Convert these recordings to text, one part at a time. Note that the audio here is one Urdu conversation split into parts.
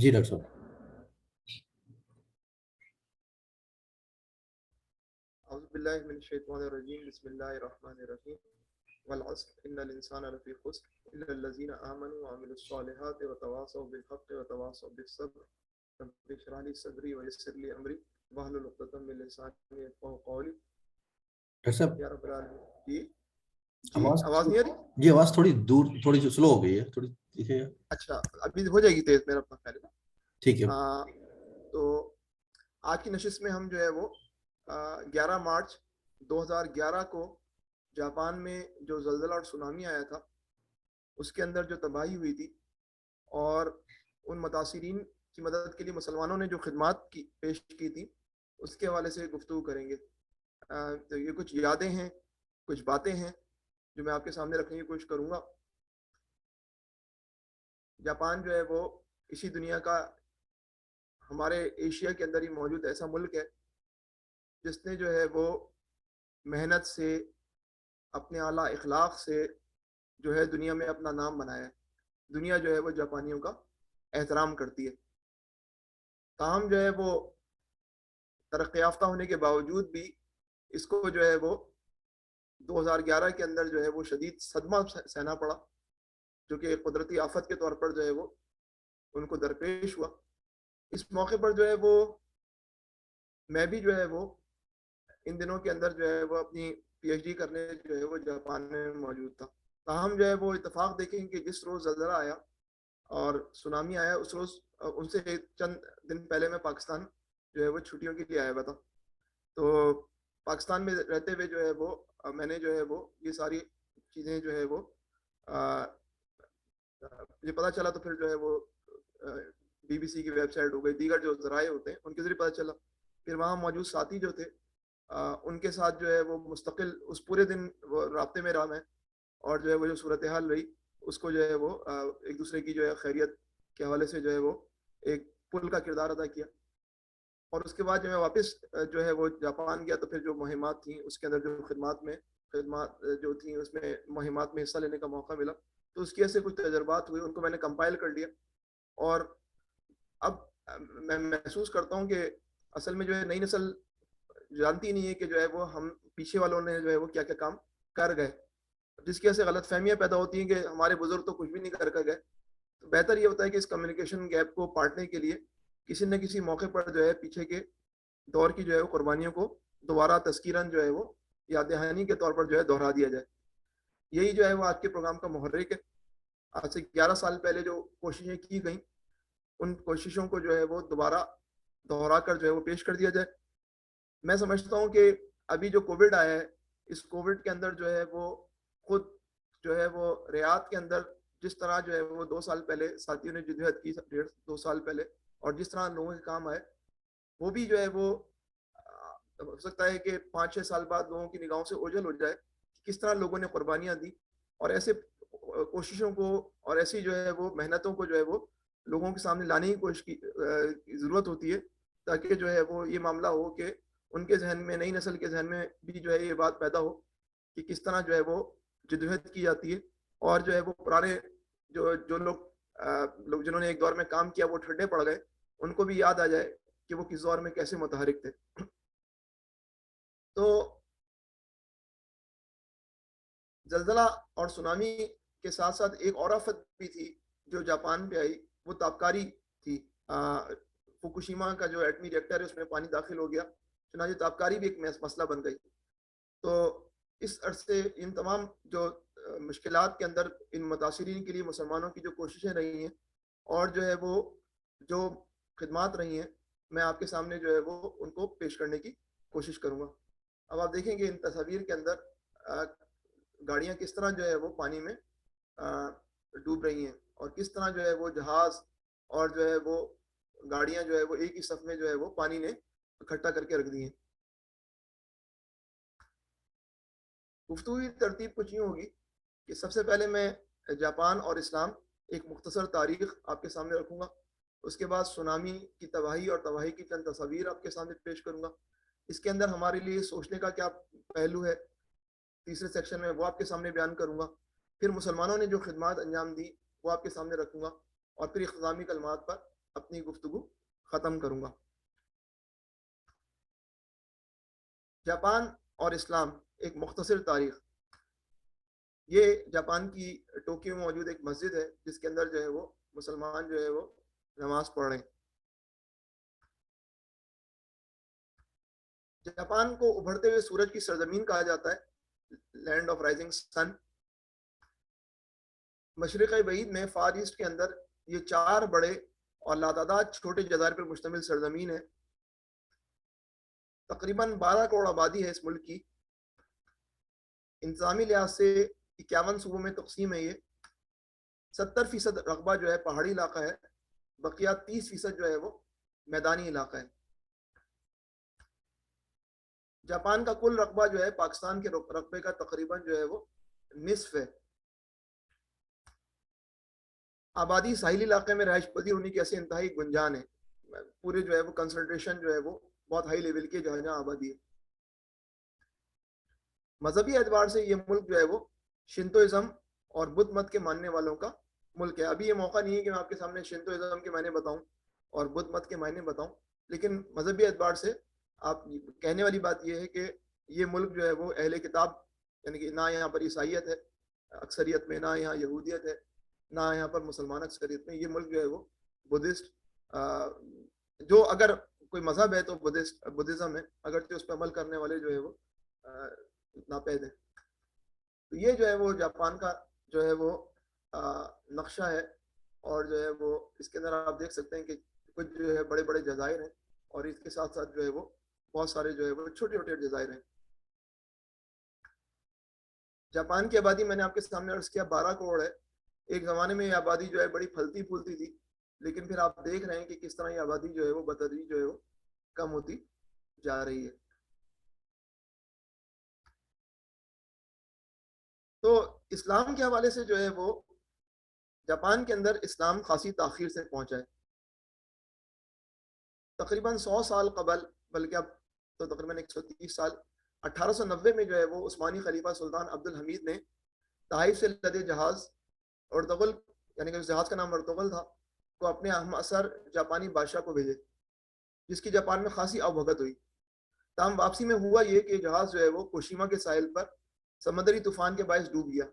جی ڈاکٹر صاحب. اعوذ باللہ من الشیطان الرجیم بسم اللہ الرحمن الرحیم والعصر ان الانسان لفی خسر الا الذین آمنوا وعملوا الصالحات وتواصوا بالحق وتواصوا بالصبر رب اشرح لي صدری ویسر لي امری واحلل عقدۃ من لسانی یفقهوا قولی. ڈاکٹر صاحب یا رب العالمین. جی جی آواز آواز نہیں آ رہی؟ جی آواز تھوڑی دور، تھوڑی سلو ہو گئی ہے، تھوڑی دیکھیے گا. اچھا ابھی ہو جائے گی تیز، میرا اپنا خیال ہے. ٹھیک ہے. تو آج کی نشست میں ہم جو ہے وہ 11 مارچ 2011 کو جاپان میں جو زلزلہ اور سونامی آیا تھا اس کے اندر جو تباہی ہوئی تھی اور ان متاثرین کی مدد کے لیے مسلمانوں نے جو خدمات پیش کی تھی اس کے حوالے سے گفتگو کریں گے. تو یہ کچھ یادیں ہیں، کچھ باتیں ہیں جو میں آپ کے سامنے رکھنے کی کوشش کروں گا. جاپان جو ہے وہ اسی دنیا کا، ہمارے ایشیا کے اندر ہی موجود ایسا ملک ہے جس نے جو ہے وہ محنت سے، اپنے اعلیٰ اخلاق سے جو ہے دنیا میں اپنا نام بنایا ہے. دنیا جو ہے وہ جاپانیوں کا احترام کرتی ہے. تاہم جو ہے وہ ترقی یافتہ ہونے کے باوجود بھی اس کو جو ہے وہ 2011 کے اندر جو ہے وہ شدید صدمہ سہنا پڑا، جو کہ قدرتی آفت کے طور پر جو ہے وہ ان کو درپیش ہوا. اس موقع پر جو ہے وہ میں بھی جو ہے وہ ان دنوں کے اندر جو ہے وہ اپنی پی ایچ ڈی کرنے جو ہے وہ جاپان میں موجود تھا. تاہم جو ہے وہ اتفاق دیکھیں کہ جس روز زلزلہ آیا اور سونامی آیا اس روز ان سے چند دن پہلے میں پاکستان جو ہے وہ چھٹیوں کے لیے آیا ہوا تھا. تو پاکستان میں رہتے ہوئے جو ہے وہ میں نے جو ہے وہ یہ ساری چیزیں جو ہے وہ مجھے پتہ چلا. تو پھر جو ہے وہ بی بی سی کی ویب سائٹ ہو گئی، دیگر جو ذرائع ہوتے ہیں ان کے ذریعے پتہ چلا. پھر وہاں موجود ساتھی جو تھے ان کے ساتھ جو ہے وہ مستقل اس پورے دن وہ رابطے میں رہا میں، اور جو ہے وہ جو صورتحال رہی اس کو جو ہے وہ ایک دوسرے کی جو ہے خیریت کے حوالے سے جو ہے وہ ایک پل کا کردار ادا کیا. اور اس کے بعد جو میں واپس جو ہے وہ جاپان گیا تو پھر جو مہمات تھیں اس کے اندر جو خدمات جو تھیں اس میں مہمات میں حصہ لینے کا موقع ملا. تو اس کی وجہ سے کچھ تجربات ہوئے، ان کو میں نے کمپائل کر لیا. اور اب میں محسوس کرتا ہوں کہ اصل میں جو ہے نئی نسل جانتی نہیں ہے کہ جو ہے وہ ہم پیچھے والوں نے جو ہے وہ کیا کیا کام کر گئے، جس کی وجہ سے غلط فہمیاں پیدا ہوتی ہیں کہ ہمارے بزرگ تو کچھ بھی نہیں کر گئے. تو بہتر یہ ہوتا ہے کہ اس کمیونیکیشن گیپ کو پاٹنے کے لیے کسی نہ کسی موقع پر جو ہے پیچھے کے دور کی جو ہے وہ قربانیوں کو دوبارہ تذکیراً جو ہے وہ یاد دہانی کے طور پر جو ہے دہرا دیا جائے. یہی جو ہے وہ آج کے پروگرام کا محرک ہے. آج سے 11 سال پہلے جو کوششیں کی گئیں ان کوششوں کو جو ہے وہ دوبارہ دہرا کر جو ہے وہ پیش کر دیا جائے. میں سمجھتا ہوں کہ ابھی جو کووڈ آیا ہے اس کووڈ کے اندر جو ہے وہ خود جو ہے وہ ریاض کے اندر جس طرح جو ہے وہ 2 سال پہلے ساتھیوں نے جدوجہد کی، 2 سال پہلے، اور جس طرح لوگوں کے کام آئے وہ بھی جو ہے وہ ہو سکتا ہے کہ 5-6 سال بعد لوگوں کی نگاہوں سے اوجھل ہو جائے کس طرح لوگوں نے قربانیاں دی. اور ایسے کوششوں کو اور ایسی جو ہے وہ محنتوں کو جو ہے وہ لوگوں کے سامنے لانے کی کوشش کی ضرورت ہوتی ہے تاکہ جو ہے وہ یہ معاملہ ہو کہ ان کے ذہن میں، نئی نسل کے ذہن میں بھی جو ہے یہ بات پیدا ہو کہ کس طرح جو ہے وہ جدوجہد کی جاتی ہے. اور جو ہے وہ پرانے جو لوگ جنہوں نے ایک دور میں کام کیا وہ ٹھنڈے پڑ گئے، ان کو بھی یاد آ جائے کہ وہ کس دور میں کیسے متحرک تھے. تو زلزلہ اور سونامی کے ساتھ ساتھ ایک اور آفت بھی تھی جو جاپان پہ آئی، وہ تابکاری تھی. فوکوشیما کا جو ایٹمی ریئیکٹر ہے اس میں پانی داخل ہو گیا، چنانچہ تابکاری بھی ایک مسئلہ بن گئی. تو اس عرصے ان تمام جو مشکلات کے اندر ان متاثرین کے لیے مسلمانوں کی جو کوششیں رہی ہیں اور جو ہے وہ جو خدمات رہی ہیں، میں آپ کے سامنے جو ہے وہ ان کو پیش کرنے کی کوشش کروں گا. اب آپ دیکھیں کہ ان تصاویر کے اندر گاڑیاں کس طرح جو ہے وہ پانی میں ڈوب رہی ہیں اور کس طرح جو ہے وہ جہاز اور جو ہے وہ گاڑیاں جو ہے وہ ایک ہی صف میں جو ہے وہ پانی نے اکٹھا کر کے رکھ دی ہیں. گفتگو کی ترتیب کچھ یوں ہوگی کہ سب سے پہلے میں جاپان اور اسلام ایک مختصر تاریخ آپ کے سامنے رکھوں گا. اس کے بعد سونامی کی تباہی اور تباہی کی چند تصاویر آپ کے سامنے پیش کروں گا. اس کے اندر ہمارے لیے سوچنے کا کیا پہلو ہے تیسرے سیکشن میں وہ آپ کے سامنے بیان کروں گا. پھر مسلمانوں نے جو خدمات انجام دی وہ آپ کے سامنے رکھوں گا. اور پھر اختتامی کلمات پر اپنی گفتگو ختم کروں گا۔ جاپان اور اسلام ایک مختصر تاریخ۔ یہ جاپان کی ٹوکیو میں موجود ایک مسجد ہے جس کے اندر جو ہے وہ مسلمان جو ہے وہ نماز پڑھ رہے ہیں۔ جاپان کو ابھرتے ہوئے سورج کی سرزمین کہا جاتا ہے، لینڈ آف رائزنگ سن۔ مشرق بعید میں فار ایسٹ کے اندر یہ 4 بڑے اور لاتعداد چھوٹے جزائر پر مشتمل سرزمین ہے۔ تقریباً 12 کروڑ آبادی ہے اس ملک کی۔ انتظامی لحاظ سے 51 صوبوں میں تقسیم ہے۔ یہ 70% رقبہ جو ہے پہاڑی علاقہ ہے، بقیہ 30% جو ہے وہ میدانی علاقہ ہے۔ جاپان کا کل رقبہ جو ہے پاکستان کے رقبے کا تقریباً جو ہے وہ نصف ہے۔ آبادی ساحلی علاقے میں رہائش پذیر ہونے کی ایسی انتہائی گنجان ہے، پورے جو ہے وہ کنسنٹریشن جو ہے وہ بہت ہائی لیول کی جہاں آبادی ہے۔ مذہبی اعتبار سے یہ ملک جو ہے وہ شنتوازم اور بدھ مت کے ماننے والوں کا ملک ہے۔ ابھی یہ موقع نہیں ہے کہ میں آپ کے سامنے شنتوازم کے معنی بتاؤں اور بدھ مت کے معنی بتاؤں، لیکن مذہبی اعتبار سے آپ کہنے والی بات یہ ہے کہ یہ ملک جو ہے وہ اہل کتاب، یعنی کہ نہ یہاں پر عیسائیت ہے اکثریت میں، نہ یہاں یہودیت ہے، نہ یہاں پر مسلمان اکثریت میں۔ یہ ملک جو ہے وہ بدھسٹ، جو اگر کوئی مذہب ہے تو بدھزم ہے، اگرچہ اس پہ عمل کرنے والے جو ہے وہ ناپید ہے۔ تو یہ جو ہے وہ جاپان کا جو ہے وہ نقشہ ہے، اور جو ہے وہ اس کے اندر آپ دیکھ سکتے ہیں کہ کچھ جو ہے بڑے بڑے جزائر ہیں، اور اس کے ساتھ ساتھ جو ہے وہ بہت سارے جو ہے وہ چھوٹے چھوٹے جزائر ہیں۔ جاپان کی آبادی میں نے آپ کے سامنے عرض کیا 12 کروڑ ہے۔ ایک زمانے میں یہ آبادی جو ہے بڑی پھلتی پھولتی تھی، لیکن پھر آپ دیکھ رہے ہیں کہ کس طرح یہ آبادی جو ہے وہ بتدریج جو ہے وہ کم ہوتی جا رہی ہے۔ تو اسلام کے حوالے سے جو ہے وہ جاپان کے اندر اسلام خاصی تاخیر سے پہنچا ہے۔ تقریباً 100 سال قبل، بلکہ اب تو تقریباً 130 سال، 1890 میں جو ہے وہ عثمانی خلیفہ سلطان عبد الحمید نے تائف سے لدے جہاز ارطغرل، یعنی کہ اس جہاز کا نام ارطغرل تھا، کو اپنے اہم اثر جاپانی بادشاہ کو بھیجے، جس کی جاپان میں خاصی اوبھگت ہوئی۔ تاہم واپسی میں ہوا یہ کہ جہاز جو ہے وہ کوشیما کے ساحل پر سمندری طوفان کے باعث ڈوب گیا۔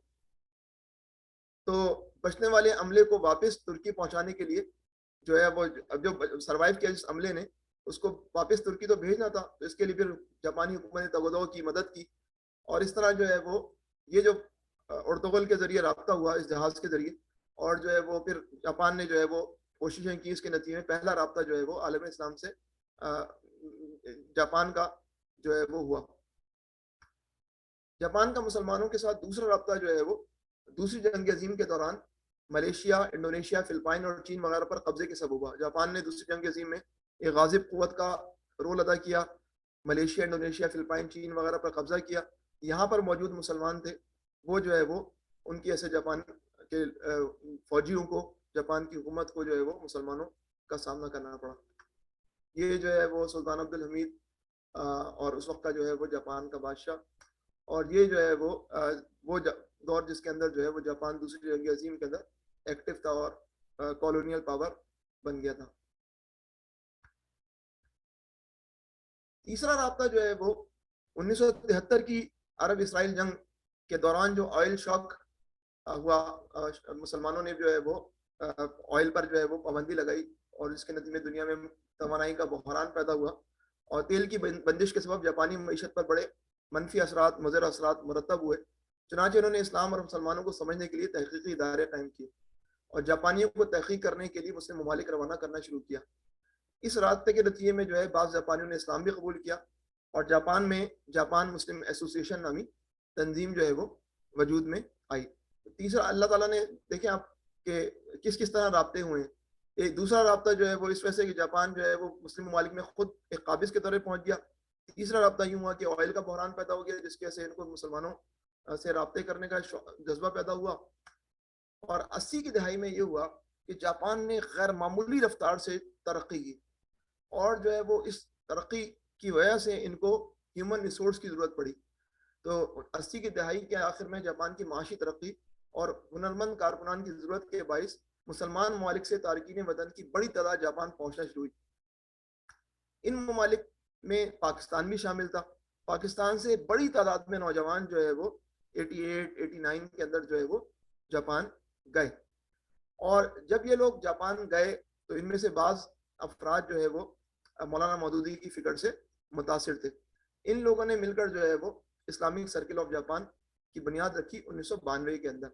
تو بچنے والے عملے کو واپس ترکی پہنچانے کے لیے جو ہے وہ جو سروائیو کیا جس عملے نے، اس کو واپس ترکی تو بھیجنا تھا، تو اس کے لیے پھر جاپانی حکومت نے تگودو کی مدد کی، اور اس طرح جو ہے وہ یہ جو ارطغرل کے ذریعے رابطہ ہوا اس جہاز کے ذریعے، اور جو ہے وہ پھر جاپان نے جو ہے وہ کوششیں کی، اس کے نتیجے میں پہلا رابطہ جو ہے وہ عالم اسلام سے جاپان کا جو ہے وہ ہوا۔ جاپان کا مسلمانوں کے ساتھ دوسرا رابطہ جو ہے وہ دوسری جنگ عظیم کے دوران ملیشیا، انڈونیشیا، فلپائن اور چین وغیرہ پر قبضے کے سبب ہوا۔ جاپان نے دوسری جنگ عظیم میں ایک غازب قوت کا رول ادا کیا، ملیشیا، انڈونیشیا، فلپائن، چین وغیرہ پر قبضہ کیا۔ یہاں پر موجود مسلمان تھے، وہ جو ہے وہ ان کی ایسے جاپان کے فوجیوں کو، جاپان کی حکومت کو جو ہے وہ مسلمانوں کا سامنا کرنا پڑا۔ یہ جو ہے وہ سلطان عبد الحمید اور اس وقت کا جو ہے وہ جاپان کا بادشاہ، اور یہ جو ہے وہ دور جس کے اندر جو ہے وہ جاپان دوسری جنگ عظیم کے اندر ایکٹیو تھا اور کالونیل پاور بن گیا تھا۔ تیسرا رابطہ جو ہے وہ 1973 کی عرب اسرائیل جنگ کے دوران جو آئل شاک ہوا، مسلمانوں نے جو ہے وہ آئل پر جو ہے وہ پابندی لگائی، اور اس کے نتیجے میں دنیا میں توانائی کا بحران پیدا ہوا، اور تیل کی بندش کے سبب جاپانی معیشت پر بڑے منفی اثرات، مضر اثرات مرتب ہوئے۔ چنانچہ انہوں نے اسلام اور مسلمانوں کو سمجھنے کے لیے تحقیقی ادارے قائم کیے، اور جاپانیوں کو تحقیق کرنے کے لیے مسلم ممالک روانہ کرنا شروع کیا۔ اس رابطے کے نتیجے میں جو ہے بعض جاپانیوں نے اسلام بھی قبول کیا، اور جاپان میں جاپان مسلم ایسوسیشن نامی تنظیم جو ہے وہ وجود میں آئی۔ تیسرا، اللہ تعالیٰ نے دیکھیں آپ کہ کس طرح رابطے ہوئے ہیں۔ ایک دوسرا رابطہ جو ہے وہ اس وجہ سے کہ جاپان جو ہے وہ مسلم ممالک میں خود ایک قابض کے طور پر پہنچ گیا۔ تیسرا رابطہ یوں ہوا کہ آئل کا بحران پیدا ہو گیا، جس کی وجہ سے ان کو مسلمانوں سے رابطے کرنے کا جذبہ پیدا ہوا۔ اور 80 کی دہائی میں یہ ہوا کہ جاپان نے غیر معمولی رفتار سے ترقی کی، اور جو ہے وہ اس ترقی کی وجہ سے ان کو ہیومن ریسورس کی ضرورت پڑی۔ تو 80 کی دہائی کے آخر میں جاپان کی معاشی ترقی اور ہنرمند کارکنان کی ضرورت کے باعث مسلمان ممالک سے تارکین وطن کی بڑی تعداد جاپان پہنچنا شروع ہوئی. ان ممالک میں پاکستان بھی شامل تھا. پاکستان سے بڑی تعداد میں نوجوان جو ہے وہ 88 89 کے اندر جو ہے وہ جاپان گئے. اور جب یہ لوگ جاپان گئے تو ان میں سے بعض افراد جو ہے وہ مولانا مودودی کی فکر سے متاثر تھے. ان لوگوں نے مل کر جو ہے وہ اسلامک سرکل آف جاپان کی بنیاد رکھی 1992 کے اندر.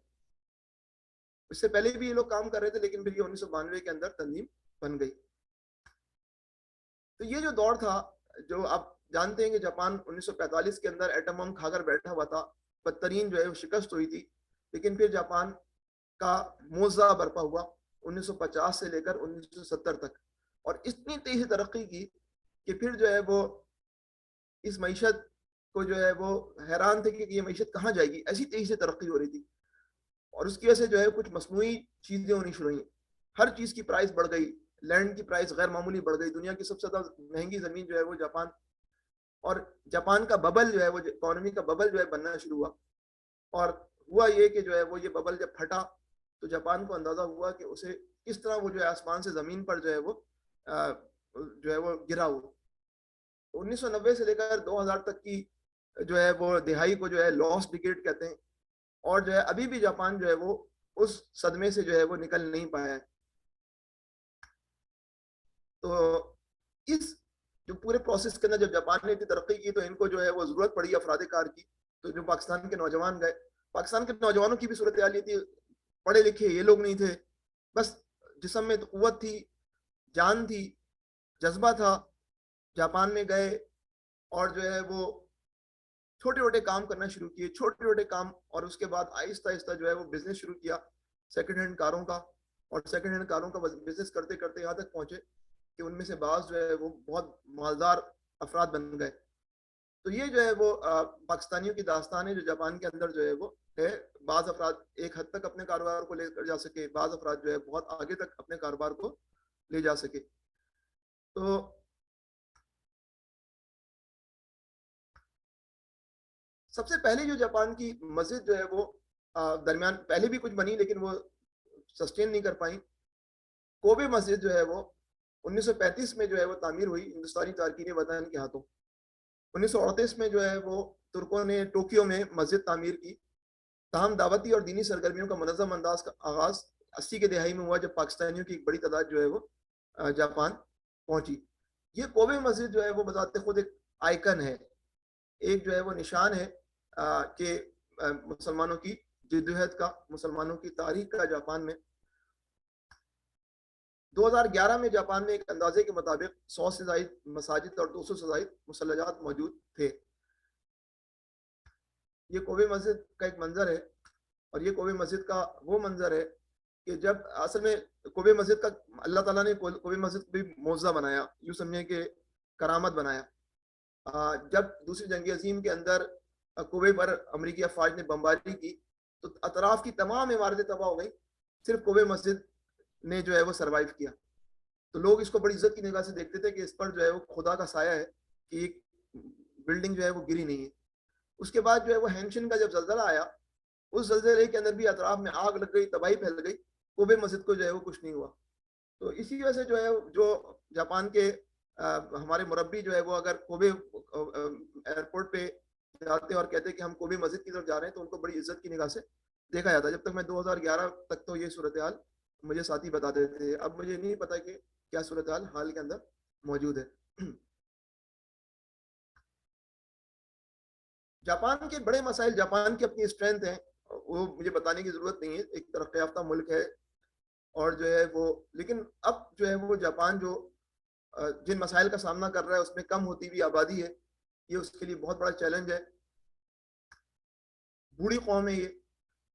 اس سے پہلے بھی یہ لوگ کام کر رہے تھے لیکن پھر یہ 1992 کے اندر تنظیم بن گئی. تو یہ جو دور تھا, جو آپ جانتے ہیں کہ جاپان 1945 کے اندر ایٹم بم کھا کر بیٹھا ہوا تھا, بدترین جو ہے وہ شکست ہوئی تھی, لیکن پھر جاپان کا موضوع برپا ہوا 1950 سے لے کر 1970 تک, اور اتنی تیزی ترقی کی کہ پھر جو ہے وہ اس معیشت کو جو ہے وہ حیران تھے کہ یہ معیشت کہاں جائے گی, ایسی تیزی سے ترقی ہو رہی تھی. اور اس کی وجہ سے جو ہے کچھ مصنوعی چیزیں ہونی شروع ہوئیں, ہر چیز کی پرائس بڑھ گئی, لینڈ کی پرائس غیر معمولی بڑھ گئی, دنیا کی سب سے زیادہ مہنگی زمین جو ہے وہ جاپان, اور جاپان کا ببل جو ہے وہ اکانومی کا ببل جو ہے بننا شروع ہوا. اور ہوا یہ کہ جو ہے وہ یہ ببل جب پھٹا تو جاپان کو اندازہ ہوا کہ اسے کس طرح وہ جو ہے آسمان سے زمین پر جو ہے وہ گرا ہوا. 1990 سے لے کر 2000 تک کی جو ہے وہ دہائی کو جو ہے لاسٹ ڈیکیڈ کہتے ہیں, اور جو ہے ابھی بھی جاپان جو ہے وہ اس صدمے سے جو ہے وہ نکل نہیں پایا ہے. تو اس جو پورے پروسیس کے اندر جب جاپان نے اتنی ترقی کی تو ان کو جو ہے وہ ضرورت پڑی افراد کار کی. تو جو پاکستان کے نوجوان گئے, پاکستان کے نوجوانوں کی بھی صورتحال یہ تھی, پڑھے لکھے یہ لوگ نہیں تھے, بس جسم میں قوت تھی, جان تھی, جذبہ تھا. جاپان میں گئے اور جو ہے وہ چھوٹے چھوٹے کام کرنا شروع کیے, چھوٹے چھوٹے کام, اور اس کے بعد آہستہ آہستہ جو ہے وہ بزنس شروع کیا سیکنڈ ہینڈ کاروں کا, اور سیکنڈ ہینڈ کاروں کا بزنس کرتے کرتے یہاں تک پہنچے کہ ان میں سے بعض جو ہے وہ بہت مالدار افراد بن گئے. تو یہ جو ہے وہ پاکستانیوں کی داستان ہے جو جاپان کے اندر جو ہے وہ ہے. بعض افراد ایک حد تک اپنے کاروبار کو لے کر جا سکے, بعض افراد جو ہے بہت آگے تک اپنے کاروبار کو لے جا سکے. تو سب سے پہلے جو جاپان کی مسجد جو ہے وہ درمیان پہلے بھی کچھ بنی لیکن وہ سسٹین نہیں کر پائیں. کوبے مسجد جو ہے وہ 1935 میں جو ہے وہ تعمیر ہوئی ہندوستانی تارکین وطن کے ہاتھوں. 1938 میں جو ہے وہ ترکوں نے ٹوکیو میں مسجد تعمیر کی. تاہم دعوتی اور دینی سرگرمیوں کا منظم انداز کا آغاز 80 کے دہائی میں ہوا جب پاکستانیوں کی ایک بڑی تعداد جو ہے وہ جاپان پہنچی. یہ کوبے مسجد جو ہے وہ بذات خود ایک آئیکن ہے, ایک جو ہے وہ نشان ہے کہ مسلمانوں کی جدوجہد کا, مسلمانوں کی تاریخ کا. جاپان میں 2011 میں جاپان میں ایک اندازے کے مطابق 100 سے زائد مساجد اور 200 سے زائد مسلجات موجود تھے. یہ کوبے مسجد کا ایک منظر ہے, اور یہ کوبے مسجد کا وہ منظر ہے کہ جب اصل میں کوبے مسجد کا اللہ تعالیٰ نے کوبے مسجد کو بھی معجزہ بنایا, یوں سمجھیں کہ کرامت بنایا. جب دوسری جنگ عظیم کے اندر کوبے پر امریکی افواج نے بمباری کی تو اطراف کی تمام عمارتیں تباہ ہو گئیں, صرف کوبے مسجد نے جو ہے وہ سروائیو کیا. تو لوگ اس کو بڑی عزت کی نگاہ سے دیکھتے تھے کہ اس پر جو ہے وہ خدا کا سایہ ہے, کہ ایک بلڈنگ جو ہے وہ گری نہیں ہے. اس کے بعد جو ہے وہ ہینشن کا جب زلزلہ آیا, اس زلزلے کے اندر بھی اطراف میں آگ لگ گئی, تباہی پھیل گئی, کوبے مسجد کو جو ہے وہ کچھ نہیں ہوا. تو اسی وجہ سے جو ہے جو جاپان کے ہمارے مربی جو ہے وہ اگر کوبے ایئرپورٹ پہ جاتے اور کہتے کہ ہم کوبے مسجد کی طرف جا رہے ہیں تو ان کو بڑی عزت کی نگاہ سے دیکھا جاتا. جب تک میں 2011 تک تو یہ صورتحال مجھے ساتھی بتاتے تھے, اب مجھے نہیں پتا کہ کیا صورتحال حال کے اندر موجود ہے. جاپان کے بڑے مسائل, جاپان کی اپنی اسٹرینتھ ہیں, وہ مجھے بتانے کی ضرورت نہیں ہے, ایک ترقی یافتہ ملک ہے, اور جو ہے وہ لیکن اب جو ہے وہ جاپان جو جن مسائل کا سامنا کر رہا ہے اس میں کم ہوتی ہوئی آبادی ہے, یہ اس کے لیے بہت بڑا چیلنج ہے. بوڑھی قوم ہے, یہ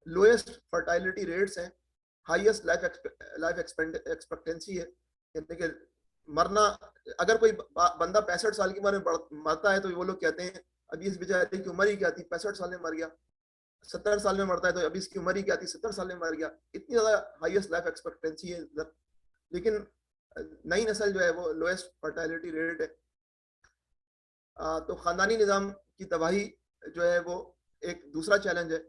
لوئسٹ فرٹائلٹی ریٹس ہیں, ہائیسٹ لائف ایکسپیکٹنسی ہے, یعنی کہ مرنا اگر کوئی بندہ 65 سال کی عمر میں مرتا ہے تو وہ لوگ کہتے ہیں ابھی اس بیچارے کی عمر ہی کیا تھی, 65 سال میں مر گیا. 70 سال میں مرتا ہے تو ابھی اس کی عمر ہی کیا تھی, 70 سال میں مر گیا. اتنی زیادہ ہائیسٹ لائف ایکسپیکٹنسی ہے, لیکن نئی نسل جو ہے وہ لوئسٹ فرٹائلٹی ریٹ ہے. تو خاندانی نظام کی تباہی جو ہے وہ ایک دوسرا چیلنج ہے.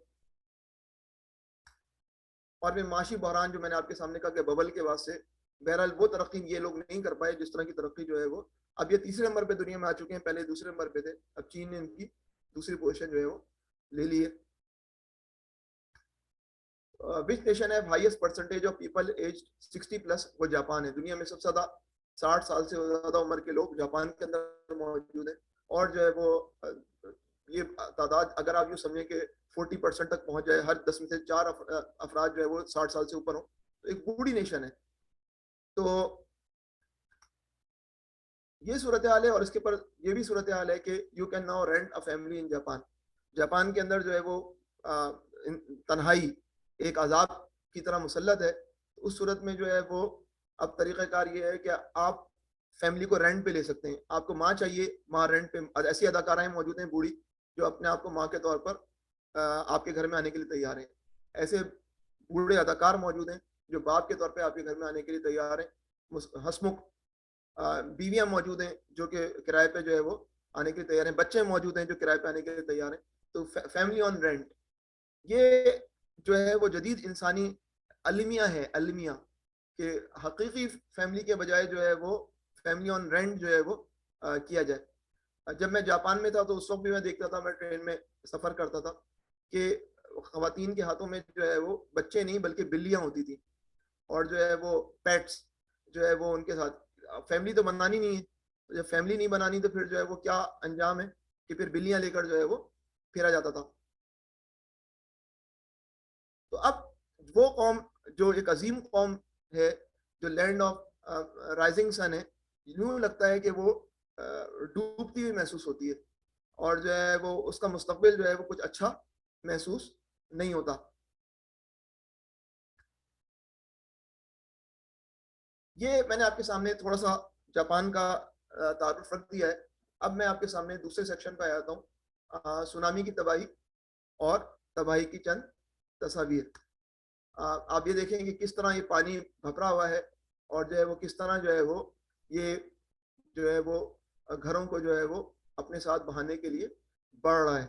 اور میں معاشی بحران جو میں نے آپ کے سامنے کہا کہ ببل کے واسطے بہرحال وہ ترقی یہ لوگ نہیں کر پائے جس طرح کی ترقی جو ہے وہ اب یہ تیسرے نمبر پہ دنیا میں آ چکے ہیں, پہلے دوسرے نمبر پہ تھے, اب چین نے ان کی دوسری پوزیشن جو ہے وہ لے لی ہے. وچ نیشن ہے highest percentage of people age 60+, وہ جاپان ہے. دنیا میں سب سے زیادہ 60 سال سے زیادہ عمر کے لوگ جاپان کے اندر موجود ہیں. اور جو ہے وہ یہ تعداد اگر آپ یوں سمجھیں کہ 40% تک پہنچ جائے, ہر 10 میں سے 4 افراد جو ہے وہ 60 سال سے اوپر ہوں, تو ایک بوڑھی نیشن ہے. تو یہ صورتحال ہے. اور اس کے پر یہ بھی صورتحال ہے کہ you can now rent a family in Japan. Japan کے اندر جو ہے وہ تنہائی ایک عذاب کی طرح مسلط ہے. اس صورت میں جو ہے وہ اب طریقہ کار یہ ہے کہ آپ فیملی کو رینٹ پہ لے سکتے ہیں. آپ کو ماں چاہیے, ماں رینٹ پہ, ایسی اداکارائیں موجود ہیں بوڑھی جو اپنے آپ کو ماں کے طور پر آپ کے گھر میں آنے کے لیے تیار ہیں. ایسے بوڑھے اداکار موجود ہیں جو باپ کے طور پہ آپ کے گھر میں آنے کے لیے تیار ہیں. ہسمکھ بیویاں موجود ہیں جو کہ کرائے پہ جو ہے وہ آنے کے لیے تیار ہیں. بچے موجود ہیں جو کرائے پہ آنے کے لیے تیار ہیں. تو فیملی آن رینٹ یہ جو ہے وہ جدید انسانی المیہ ہے, المیہ کہ حقیقی فیملی کے بجائے جو ہے وہ فیملی آن رینٹ جو ہے وہ کیا جائے. جب میں جاپان میں تھا تو اس وقت بھی میں دیکھتا تھا, میں ٹرین میں سفر کرتا تھا کہ خواتین کے ہاتھوں میں جو ہے وہ بچے نہیں بلکہ بلیاں ہوتی تھیں, اور جو ہے وہ پیٹس جو ہے وہ ان کے ساتھ. فیملی تو بنانی نہیں ہے, جب فیملی نہیں بنانی تو پھر جو ہے وہ کیا انجام ہے کہ پھر بلیاں لے کر جو ہے وہ پھیرا جاتا تھا. تو اب وہ قوم جو ایک عظیم قوم ہے, جو لینڈ آف رائزنگ سن ہے, یوں لگتا ہے کہ وہ ڈوبتی ہوئی محسوس ہوتی ہے, اور جو ہے وہ اس کا مستقبل جو ہے وہ کچھ اچھا محسوس نہیں ہوتا. یہ میں نے آپ کے سامنے تھوڑا سا جاپان کا تعارف رکھ دیا ہے. اب میں آپ کے سامنے دوسرے سیکشن پہ آتا ہوں, سونامی کی تباہی اور تباہی کی چند تصاویر. آپ یہ دیکھیں کہ کس طرح یہ پانی بھپرا ہوا ہے, اور جو ہے وہ کس طرح جو ہے وہ یہ جو ہے وہ گھروں کو جو ہے وہ اپنے ساتھ بہانے کے لیے بڑھ رہا ہے.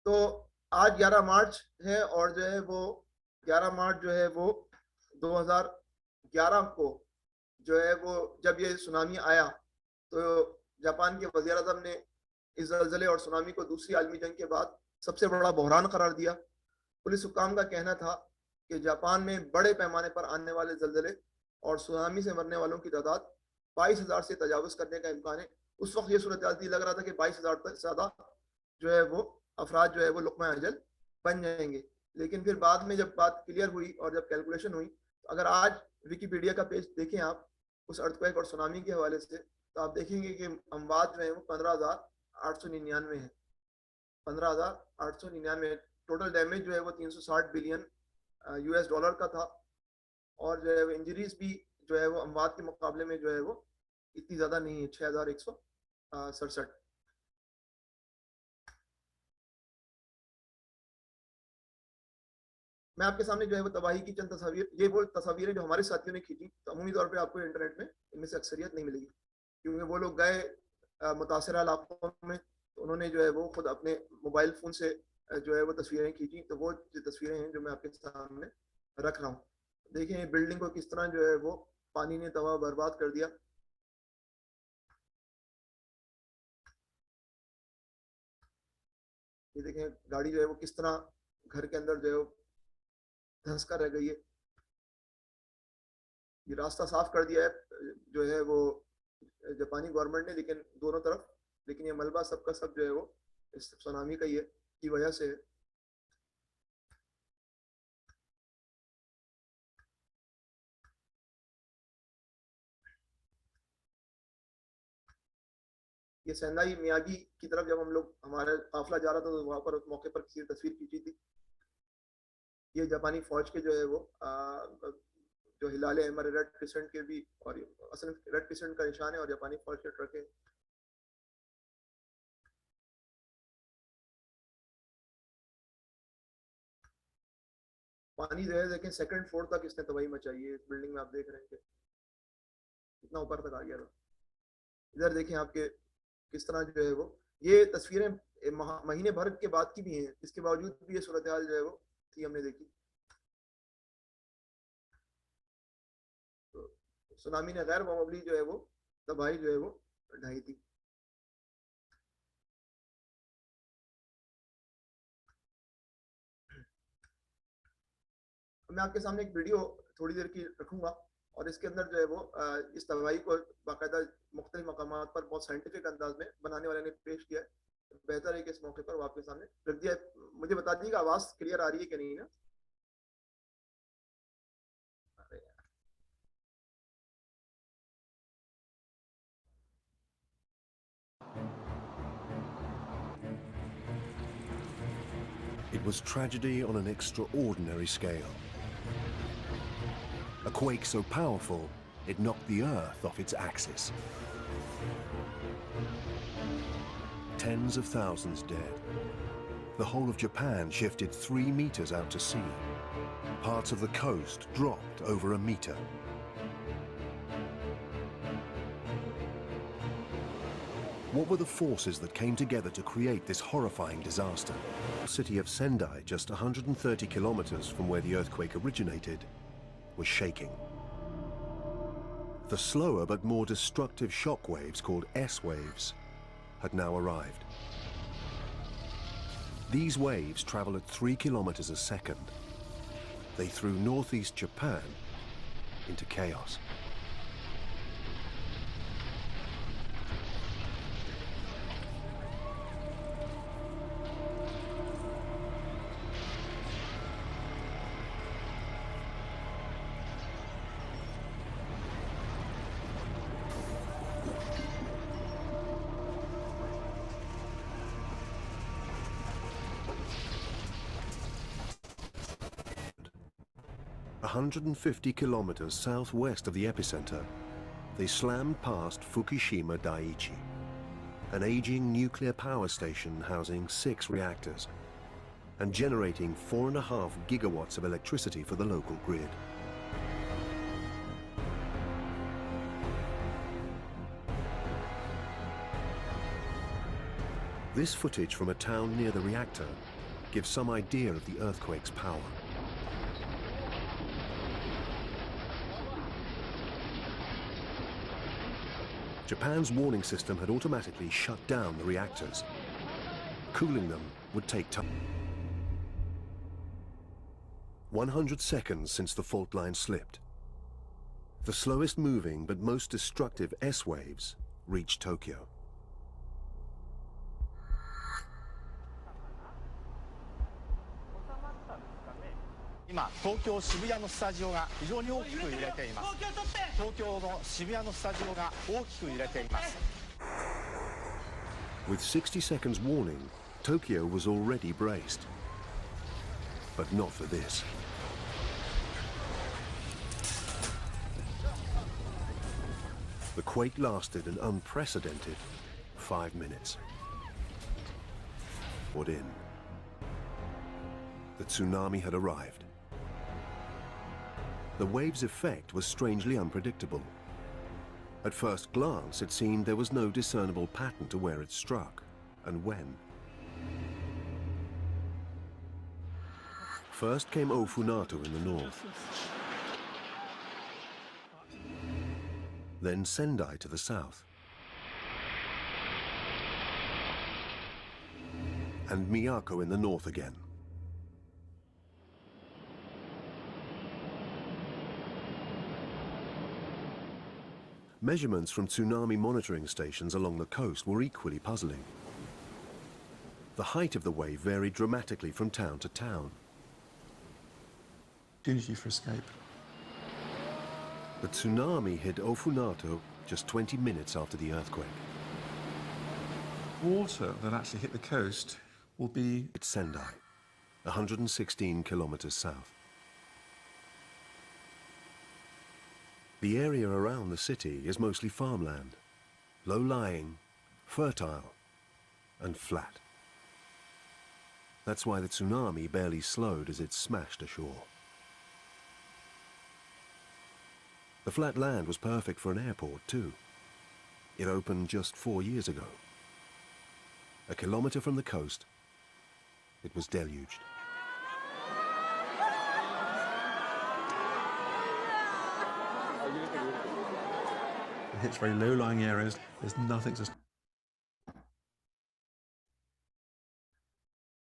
تو آج 11 مارچ ہے, اور جو ہے وہ 11 مارچ جو ہے وہ 2011 کو جو ہے وہ جب یہ سونامی آیا تو جاپان کے وزیر اعظم نے اس زلزلے اور سونامی کو دوسری عالمی جنگ کے بعد سب سے بڑا بحران قرار دیا. پولیس حکام کا کہنا تھا کہ جاپان میں بڑے پیمانے پر آنے والے زلزلے اور سونامی سے مرنے والوں کی تعداد 22,000 سے تجاوز کرنے کا امکان ہے. اس وقت یہ صورتحال تھی, لگ رہا تھا کہ 22,000 تک زیادہ جو ہے وہ افراد جو ہے وہ لقمہ اجل بن جائیں گے. لیکن پھر بعد میں جب بات کلیئر ہوئی اور جب کیلکولیشن ہوئی, تو اگر آج ویکیپیڈیا کا پیج دیکھیں آپ اس ارتھکویک اور سونامی کے حوالے سے, تو آپ دیکھیں گے کہ اموات جو ہیں وہ 15,899 ہیں. 15,899. ٹوٹل ڈیمیج جو ہے وہ 360 بلین $, کا تھا. اور جو ہے وہ انجریز بھی جو ہے وہ اموات کے مقابلے میں جو ہے وہ اتنی زیادہ نہیں ہے, 6,167. میں آپ کے سامنے جو ہے وہ تباہی کی چند تصاویر, یہ وہ تصاویریں جو ہمارے ساتھیوں نے کھینچی. تو عمومی طور پہ آپ کو انٹرنیٹ میں ان میں سے اکثریت نہیں ملے گی, کیونکہ وہ لوگ گئے متاثرہ علاقوں میں, تو انہوں نے جو ہے وہ خود اپنے موبائل فون سے جو ہے وہ تصویریں کھینچی. تو وہ تصویریں ہیں جو میں آپ کے سامنے رکھ رہا ہوں. دیکھیں بلڈنگ کو کس طرح جو ہے وہ پانی نے تباہ برباد کر دیا. یہ دیکھیں گاڑی جو ہے وہ کس طرح گھر کے اندر جو ہے وہ دھنس کر رہ گئی ہے. یہ راستہ صاف کر دیا ہے جو ہے وہ جاپانی گورنمنٹ نے, لیکن دونوں طرف, لیکن یہ ملبہ سب کا سب جو ہے وہ اس سونامی کا ہی ہے کی وجہ سے ہے. یہ سینائی میاگی کی طرف جب ہم لوگ ہمارا قافلہ جا رہا تھا تو وہاں پر اس موقع پر کسی تصویر کھینچی تھی. یہ جاپانی فوج کے جو ہے وہ جو ہلال احمر ریڈ کرسنٹ کے بھی, اور اصل ریڈ کرسنٹ کا نشان ہے, اور جاپانی فوج کے ٹرک ہے. پانی جو ہے دیکھیں سیکنڈ فلور تک اس نے تباہی مچائی ہے. اس بلڈنگ میں آپ دیکھ رہے ہیں کہ کتنا اوپر تک آ گیا تھا. ادھر دیکھیں آپ کے کس طرح جو ہے وہ یہ تصویریں مہینے بھر کے بعد کی بھی ہیں, اس کے باوجود بھی یہ صورتحال جو ہے وہ تھی, ہم نے دیکھی. سونامی نے غیر معمولی جو ہے وہ تباہی جو ہے وہ ڈھائی تھی. میں آپ کے سامنے ایک ویڈیو تھوڑی دیر کی رکھوں گا, اور اس کے اندر جو ہے وہ اس تباہی کو باقاعدہ مختلف مقامات پر بہت سائنٹیفک انداز میں بنانے والے نے پیش کیا ہے. بہتر ہے کہ اس موقع پر وہ آپ کے سامنے رکھ دیا ہے. مجھے بتا دیجیے کہ آواز کلیئر آ رہی ہے کہ نہیں نا؟ It was tragedy on an extraordinary scale. A quake so powerful, it knocked the Earth off its axis. Tens of thousands dead. The whole of Japan shifted 3 meters out to sea. Parts of the coast dropped over a meter. What were the forces that came together to create this horrifying disaster? The city of Sendai, just 130 kilometers from where the earthquake originated, was shaking. The slower but more destructive shock waves, called S waves, had now arrived. These waves travel at 3 kilometers a second. They threw northeast Japan into chaos. A 150 kilometers southwest of the epicenter, they slammed past Fukushima Daiichi, an aging nuclear power station housing 6 reactors and generating 4.5 gigawatts of electricity for the local grid. This footage from a town near the reactor gives some idea of the earthquake's power. Japan's warning system had automatically shut down the reactors. Cooling them would take time. 100 seconds since the fault line slipped. The slowest moving but most destructive S waves reached Tokyo. Now, 東京渋谷のスタジオが非常に大きく揺れています。東京の渋谷のスタジオが大きく揺れています。 With 60 seconds warning, Tokyo was already braced. But not for this. The quake lasted an unprecedented 5 minutes. What in? The tsunami had arrived. The wave's effect was strangely unpredictable. At first glance, it seemed there was no discernible pattern to where it struck and when. First came Ofunato in the north. Then Sendai to the south. And Miyako in the north again. Measurements from tsunami monitoring stations along the coast were equally puzzling. The height of the wave varied dramatically from town to town. Opportunity for escape. The tsunami hit Ofunato just 20 minutes after the earthquake. Water that actually hit the coast will be... It's Sendai, 116 kilometers south. The area around the city is mostly farmland, low-lying, fertile, and flat. That's why the tsunami barely slowed as it smashed ashore. The flat land was perfect for an airport, too. It opened just 4 years ago. A kilometre from the coast, it was deluged. It hits very low-lying areas. There's nothing to.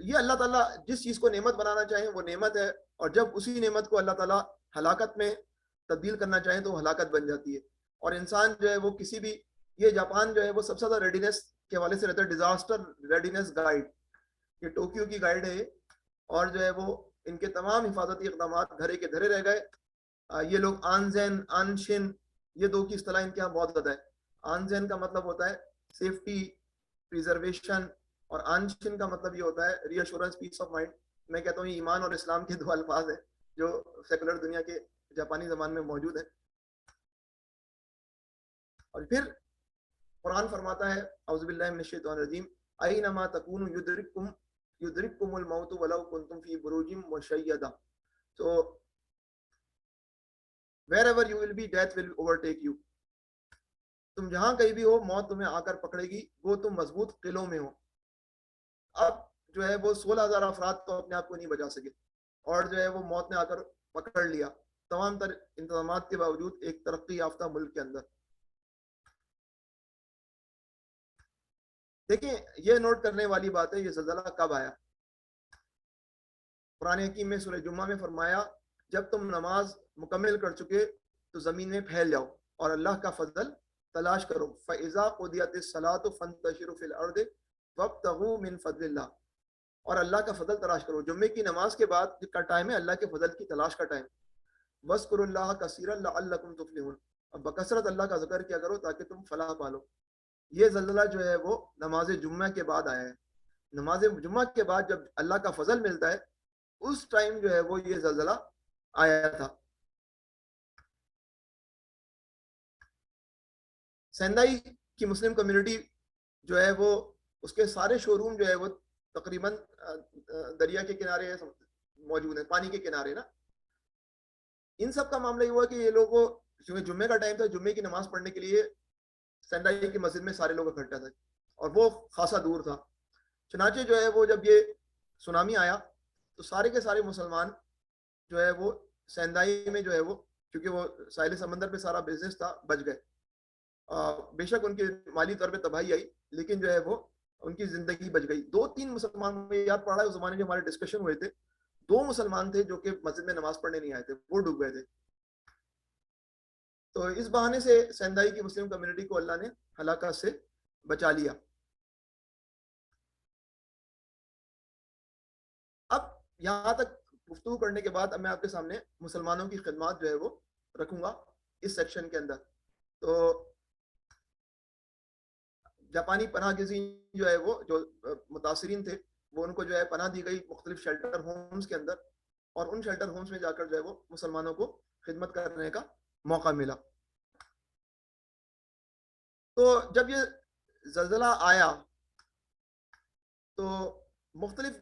یہ اللہ تعالیٰ جس چیز کو نعمت بنانا چاہیں وہ نعمت ہے, اور جب اسی نعمت کو اللہ تعالیٰ ہلاکت میں تبدیل کرنا چاہیں تو وہ ہلاکت بن جاتی ہے. اور انسان جو ہے وہ کسی بھی, یہ جاپان جو ہے وہ سب سے زیادہ ریڈینس کے حوالے سے رہتا ہے, ڈیزاسٹر ریڈینس گائیڈ, یہ ٹوکیو کی گائیڈ ہے, اور جو ہے وہ ان کے تمام حفاظتی اقدامات دھرے کے دھرے رہ گئے. یہ لوگ آنزین آنشن, یہ دو کی اصطلاح ان کے یہاں بہت زیادہ ہے. آنزین کا مطلب ہوتا ہے سیفٹی, پریزرویشن, اور آنشن کا مطلب یہ ہوتا ہے ری ایشورنس, پیس آف مائنڈ. میں کہتا ہوں یہ ایمان اور اسلام کے دو الفاظ ہیں جو سیکولر دنیا کے جاپانی زبان میں موجود ہیں. اور پھر قرآن فرماتا ہے اعوذ باللہ من الشیطان الرجیم, اینما تکونوا یدرککم الموت ولو کنتم فی بروج مشیدہ. So wherever you will be, death will overtake you. تم جہاں کہیں بھی ہو موت تمہیں آ کر پکڑے گی, وہ تم مضبوط قلعوں میں ہو. اب جو ہے وہ 16,000 افراد تو اپنے آپ کو نہیں بچا سکے, اور جو ہے وہ موت نے آ کر پکڑ لیا تمام تر انتظامات کے باوجود ایک ترقی یافتہ ملک کے اندر. دیکھیں یہ نوٹ کرنے والی بات ہے, یہ زلزلہ کب آیا. قرآن حکیم میں سورہ جمعہ میں فرمایا جب تم نماز مکمل کر چکے تو زمین میں پھیل جاؤ اور اللہ کا فضل تلاش کرو. فَإِذَا قُضِيَتِ الصَّلَاةُ فَانتَشِرُوا فِي الْأَرْضِ وَابْتَغُوا مِن فَضْلِ اللَّهِ, اور اللہ کا فضل تلاش کرو. جمعے کی نماز کے بعد کا ٹائم ہے اللہ کے فضل کی تلاش کا ٹائم. وَاذْكُرُوا اللَّهَ كَثِيرًا لَعَلَّكُمْ تُفْلِحُونَ, اب بکثرت اللہ کا ذکر کیا کرو تاکہ تم فلاح پالو. یہ زلزلہ جو ہے وہ نماز جمعہ کے بعد آیا ہے. نماز جمعہ کے بعد جب اللہ کا فضل ملتا ہے اس ٹائم جو ہے وہ یہ زلزلہ آیا تھا. سینڈائی کی مسلم کمیونٹی جو ہے وہ اس کے سارے شو روم جو ہے وہ تقریباً دریا کے کنارے موجود ہیں, پانی کے کنارے نا. ان سب کا معاملہ یہ ہوا کہ یہ لوگوں چونکہ جمعے کا ٹائم تھا, جمعے کی نماز پڑھنے کے لیے سینڈائی کی مسجد میں سارے لوگ اکٹھا تھے اور وہ خاصا دور تھا. چنانچہ جو ہے وہ جب یہ سونامی آیا تو سارے کے سارے مسلمان جو ہے وہ سینڈائی میں جو ہے وہ, کیونکہ وہ ساحل سمندر پہ سارا بزنس تھا, بچ گئے. بے شک ان کی مالی طور پہ تباہی آئی لیکن جو ہے وہ ان کی زندگی بچ گئی. 2-3 مسلمان, میں یاد پڑا ہے اس زمانے میں ہمارے ڈسکشن ہوئے تھے, 2 مسلمان تھے جو کہ مسجد میں نماز پڑھنے نہیں آئے تھے, وہ ڈوب گئے تھے. تو اس بہانے سے سینڈائی کی مسلم کمیونٹی کو اللہ نے ہلاکت سے بچا لیا. اب یہاں تک گفتگو کرنے کے بعد اب میں آپ کے سامنے مسلمانوں کی خدمات جو ہے وہ رکھوں گا اس سیکشن کے اندر. تو جاپانی پناہ گزین جو ہے وہ جو متاثرین تھے وہ ان کو جو ہے پناہ دی گئی مختلف شیلٹر ہومز کے اندر, اور ان شیلٹر ہومز میں جا کر جو ہے وہ مسلمانوں کو خدمت کرنے کا موقع ملا. تو جب یہ زلزلہ آیا تو مختلف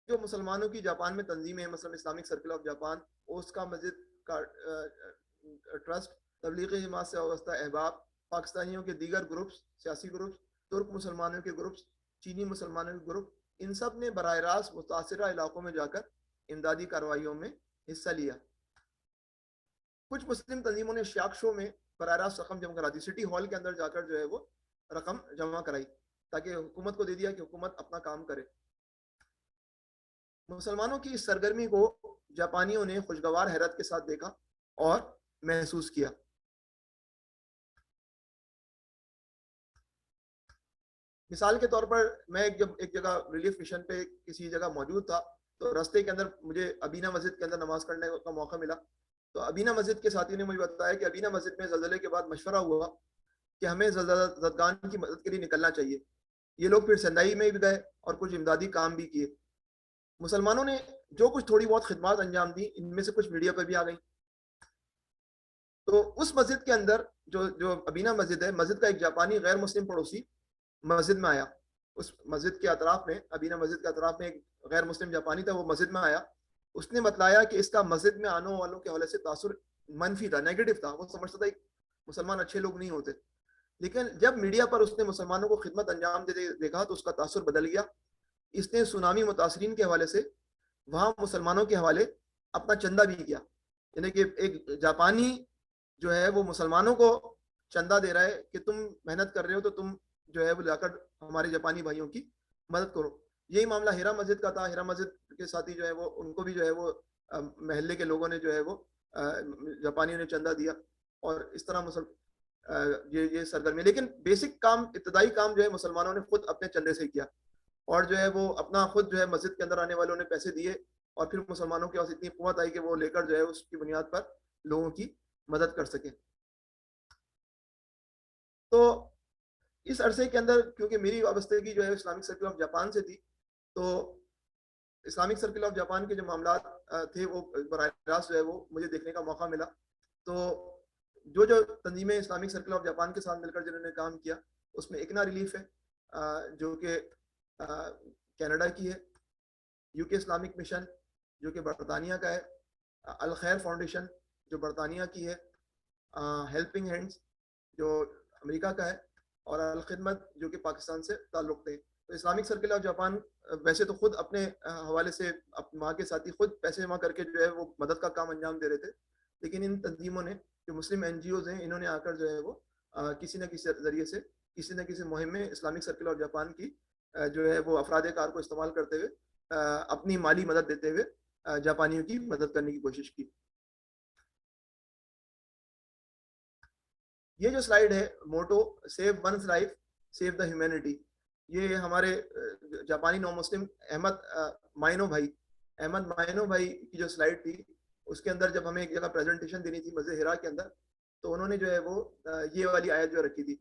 جو مسلمانوں کی جاپان میں تنظیمیں, مثلا اسلامک سرکل آف جاپان, اس کا مسجد کا ٹرسٹ, تبلیغی جماعت سے وابستہ احباب, پاکستانیوں کے دیگر گروپس, سیاسی گروپس, ترک مسلمانوں کے گروپس, چینی مسلمانوں کے گروپ, ان سب نے براہ راست متاثرہ علاقوں میں جا کر امدادی کارروائیوں میں حصہ لیا. کچھ مسلم تنظیموں نے شاکشو میں براہ راست رقم جمع کرا دی, سٹی ہال کے اندر جا کر جو ہے وہ رقم جمع کرائی تاکہ حکومت کو دے دیا کہ حکومت اپنا کام کرے. مسلمانوں کی اس سرگرمی کو جاپانیوں نے خوشگوار حیرت کے ساتھ دیکھا اور محسوس کیا. مثال کے طور پر میں جب ایک جگہ ریلیف مشن پہ کسی جگہ موجود تھا تو راستے کے اندر مجھے ابینا مسجد کے اندر نماز پڑھنے کا موقع ملا. تو ابینا مسجد کے ساتھی نے مجھے بتایا کہ ابینا مسجد میں زلزلے کے بعد مشورہ ہوا کہ ہمیں زلزلہ زدگان کی مدد کے لیے نکلنا چاہیے. یہ لوگ پھر سندائی میں بھی گئے اور کچھ امدادی کام بھی کیے. مسلمانوں نے جو کچھ تھوڑی بہت خدمات انجام دی, ان میں سے کچھ میڈیا پہ بھی آ گئی. تو اس مسجد کے اندر جو ابینا مسجد ہے, مسجد کا ایک جاپانی غیر مسلم پڑوسی مسجد میں آیا. اس مسجد کے اطراف میں, ابینا مسجد کے اطراف میں ایک غیر مسلم جاپانی تھا, وہ مسجد میں آیا. اس نے بتلایا کہ اس کا مسجد میں آنے والوں کے حوالے سے تاثر منفی تھا, نیگیٹو تھا. وہ سمجھتا تھا مسلمان اچھے لوگ نہیں ہوتے, لیکن جب میڈیا پر اس نے مسلمانوں کو خدمت انجام دیتے دیکھا تو اس کا تاثر بدل گیا. اس نے سونامی متاثرین کے حوالے سے وہاں مسلمانوں کے حوالے اپنا چندہ بھی کیا. یعنی کہ ایک جاپانی جو ہے وہ مسلمانوں کو چندہ دے رہا ہے کہ تم محنت کر رہے ہو تو تم جو ہے وہ جا کر ہمارے جاپانی بھائیوں کی مدد کرو. یہی معاملہ ہیرا مسجد کا تھا. ہیرا مسجد کے ساتھی جو ہے وہ ان کو بھی جو ہے وہ محلے کے لوگوں نے جو ہے وہ جاپانیوں نے چندہ دیا اور اس طرح یہ سرگرمی. لیکن بیسک کام, ابتدائی کام جو ہے مسلمانوں نے خود اپنے چندے سے کیا اور جو ہے وہ اپنا خود جو ہے مسجد کے اندر آنے والوں نے پیسے دیے اور پھر مسلمانوں کے پاس اتنی قوت آئی کہ وہ لے کر جو ہے اس کی بنیاد پر لوگوں کی مدد کر سکیں. تو اس عرصے کے اندر کیونکہ میری وابستگی جو ہے اسلامک سرکل آف جاپان سے تھی, تو اسلامک سرکل آف جاپان کے جو معاملات تھے وہ براہ راست جو ہے وہ مجھے دیکھنے کا موقع ملا. تو جو تنظیمیں اسلامک سرکل آف جاپان کے ساتھ مل کر جنہوں نے کام کیا, اس میں اکنا ریلیف ہے جو کہ کینیڈا کی ہے, یو کے اسلامک مشن جو کہ برطانیہ کا ہے, الخیر فاؤنڈیشن جو برطانیہ کی ہے, ہیلپنگ ہینڈز جو امریکہ کا ہے, اور الخدمت جو کہ پاکستان سے تعلق تھے. تو اسلامک سرکل آف جاپان ویسے تو خود اپنے حوالے سے وہاں کے ساتھی خود پیسے جمع کر کے جو ہے وہ مدد کا کام انجام دے رہے تھے, لیکن ان تنظیموں نے جو مسلم این جی اوز ہیں انہوں نے آ کر جو ہے وہ کسی نہ کسی ذریعے سے کسی نہ کسی مہم میں اسلامک سرکل آف جاپان کی جو ہے وہ افراد کار کو استعمال کرتے ہوئے اپنی مالی مدد دیتے ہوئے جاپانیوں کی مدد کرنے کی کوشش کی. یہ جو سلائیڈ ہے motto save one's life save the humanity, یہ ہمارے جاپانی نو مسلم احمد مائنو بھائی کی جو سلائیڈ تھی, اس کے اندر جب ہمیں ایک جگہ پریزنٹیشن دینی تھی مسجد ہرا کے اندر, تو انہوں نے جو ہے وہ یہ والی آیت جو رکھی تھی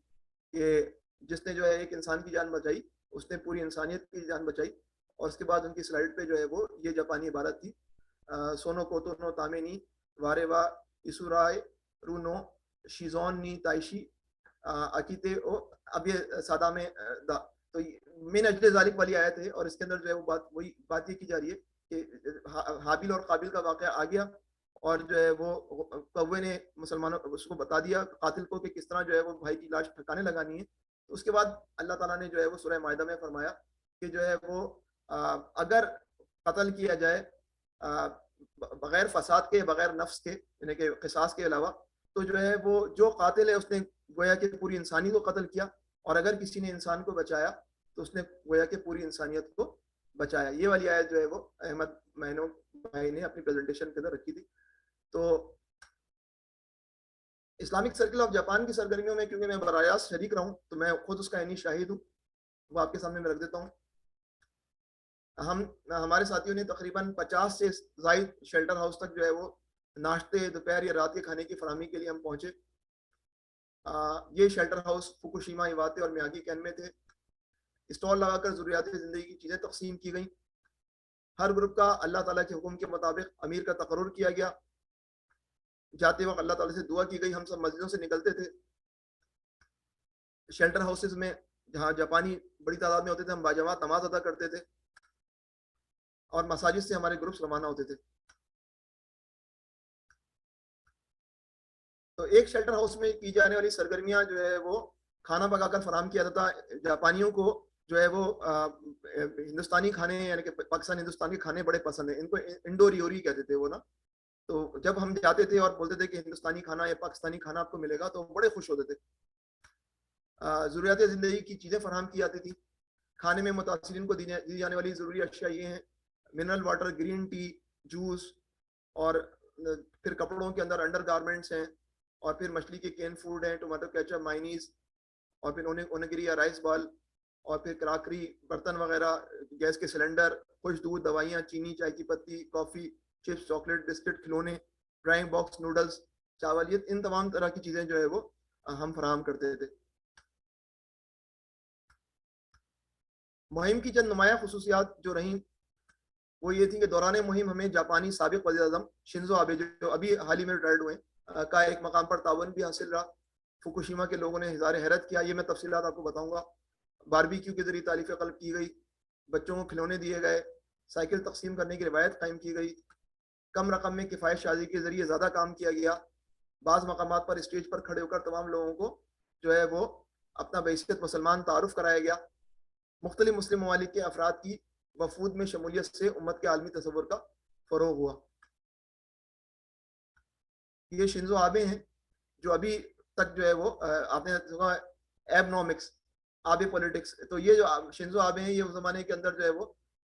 کہ جس نے جو ہے ایک انسان کی جان بچائی اس نے پوری انسانیت کی جان بچائی. اور اس کے بعد ان کی سلائیڈ پہ جو ہے وہ یہ جاپانی عبارت تھی, سونو کوتو نو تامے نی وارے وا اسورائے رو نو شیزون نی تائشی اکیتے او. اب یہ سادہ میں دا, تو من اجل ذالک والی آیت ہے, اور اس کے اندر جو ہے وہ وہی بات یہ کی جا رہی ہے کہ حابیل اور قابل کا واقعہ آ گیا اور جو ہے وہ کوے نے مسلمانوں اس کو بتا دیا قاتل کو کہ کس طرح جو ہے وہ بھائی کی لاش ٹھکانے لگانی ہے. تو اس کے بعد اللہ تعالیٰ نے جو ہے وہ سورہ مائدہ میں فرمایا کہ جو ہے وہ اگر قتل کیا جائے بغیر فساد کے, بغیر نفس کے, یعنی کہ قصاص کے علاوہ, تو جو ہے وہ جو قاتل ہے اس نے گویا کہ پوری انسانی کو قتل کیا, اور اگر کسی نے انسان کو بچایا تو اس نے گویا کہ پوری انسانیت کو بچایا. یہ والی آیت جو ہے وہ احمد مائنو بھائی نے اپنی پریزنٹیشن کے اندر رکھی تھی. تو اسلامک سرکل آف جاپان کی سرگرمیوں میں کیونکہ میں براہ راست شریک رہا ہوں تو میں خود اس کا عینی شاہد ہوں, وہ آپ کے سامنے میں رکھ دیتا ہوں. ہمارے ساتھیوں نے تقریباً 50 سے زائد شیلٹر ہاؤس تک جو ہے وہ ناشتے, دوپہر یا رات کے کھانے کی فراہمی کے لیے ہم پہنچے. یہ شیلٹر ہاؤس فوکوشیما, ایواتے اور میاگی کین میں تھے. اسٹال لگا کر ضروریات زندگی کی چیزیں تقسیم کی گئیں. ہر گروپ کا اللہ تعالیٰ کے حکم کے مطابق امیر کا تقرر کیا گیا. جاتے وقت اللہ تعالیٰ سے دعا کی گئی. ہم سب مسجدوں سے نکلتے تھے, شیلٹر ہاؤسز میں جہاں جاپانی بڑی تعداد میں ہوتے تھے ہم باجماعت نماز ادا کرتے تھے, اور مساجد سے ہمارے گروپس روانہ ہوتے تھے. تو ایک شیلٹر ہاؤس میں کی جانے والی سرگرمیاں جو ہے وہ کھانا پکا کر فراہم کیا جاتا. جاپانیوں کو جو ہے وہ ہندوستانی کھانے یعنی کہ پاکستان ہندوستان کے کھانے بڑے پسند ہیں. ان کو انڈو ریوری کہتے تھے وہ نا. تو جب ہم جاتے تھے اور بولتے تھے کہ ہندوستانی کھانا یا پاکستانی کھانا آپ کو ملے گا تو بڑے خوش ہوتے تھے. ضروریات زندگی کی چیزیں فراہم کی جاتی تھی. کھانے میں متاثرین کو دی جانے والی ضروری اشیاء یہ ہیں: mineral water, green tea, juice, اور پھر کپڑوں کے اندر انڈر گارمنٹس ہیں, اور پھر مچھلی کے کین فوڈ ہیں, ٹومیٹو کیچپ, مائنیز, اور پھر اونگری یا رائس بال, اور پھر کراکری, برتن وغیرہ, گیس کے سلنڈر, خوش دودھ, دوائیاں, چینی, چائے کی پتی, کافی, چپس, چاکلیٹ, بسکٹ, کھلونے, ڈرائنگ باکس, نوڈلز, چاول, یہ ان تمام طرح کی چیزیں جو ہے وہ ہم فراہم کرتے تھے. مہم کی چند نمایاں خصوصیات جو رہیں وہ یہ تھی کہ دوران مہم ہمیں جاپانی سابق وزیر اعظم شنزو آبے جو ابھی حال ہی میں ریٹائرڈ ہوئے کا ایک مقام پر تعاون بھی حاصل رہا. فوکوشیما کے لوگوں نے ہزار حیرت کیا, یہ میں تفصیلات آپ کو بتاؤں گا. باربیکیو کے ذریعے تالیف قلب کی گئی, بچوں کو کھلونے دیے گئے, سائیکل تقسیم کرنے کی روایت قائم کی گئی, کم رقم میں کفایت شازی کے ذریعے زیادہ کام کیا گیا. بعض مقامات پر اسٹیج پر کھڑے ہو کر تمام لوگوں کو جو ہے وہ اپنا بحیثیت مسلمان تعارف کرایا گیا. مختلف مسلم ممالک کے افراد کی وفود میں شمولیت سے امت کے عالمی تصور کا فروغ ہوا. یہ شنزو آبے ہیں جو ابھی تک جو ہے وہ آپ نے ایبنومکس, آبے پولیٹکس, تو یہ جو شنزو آبے ہیں یہ اس زمانے کے اندر جو ہے وہ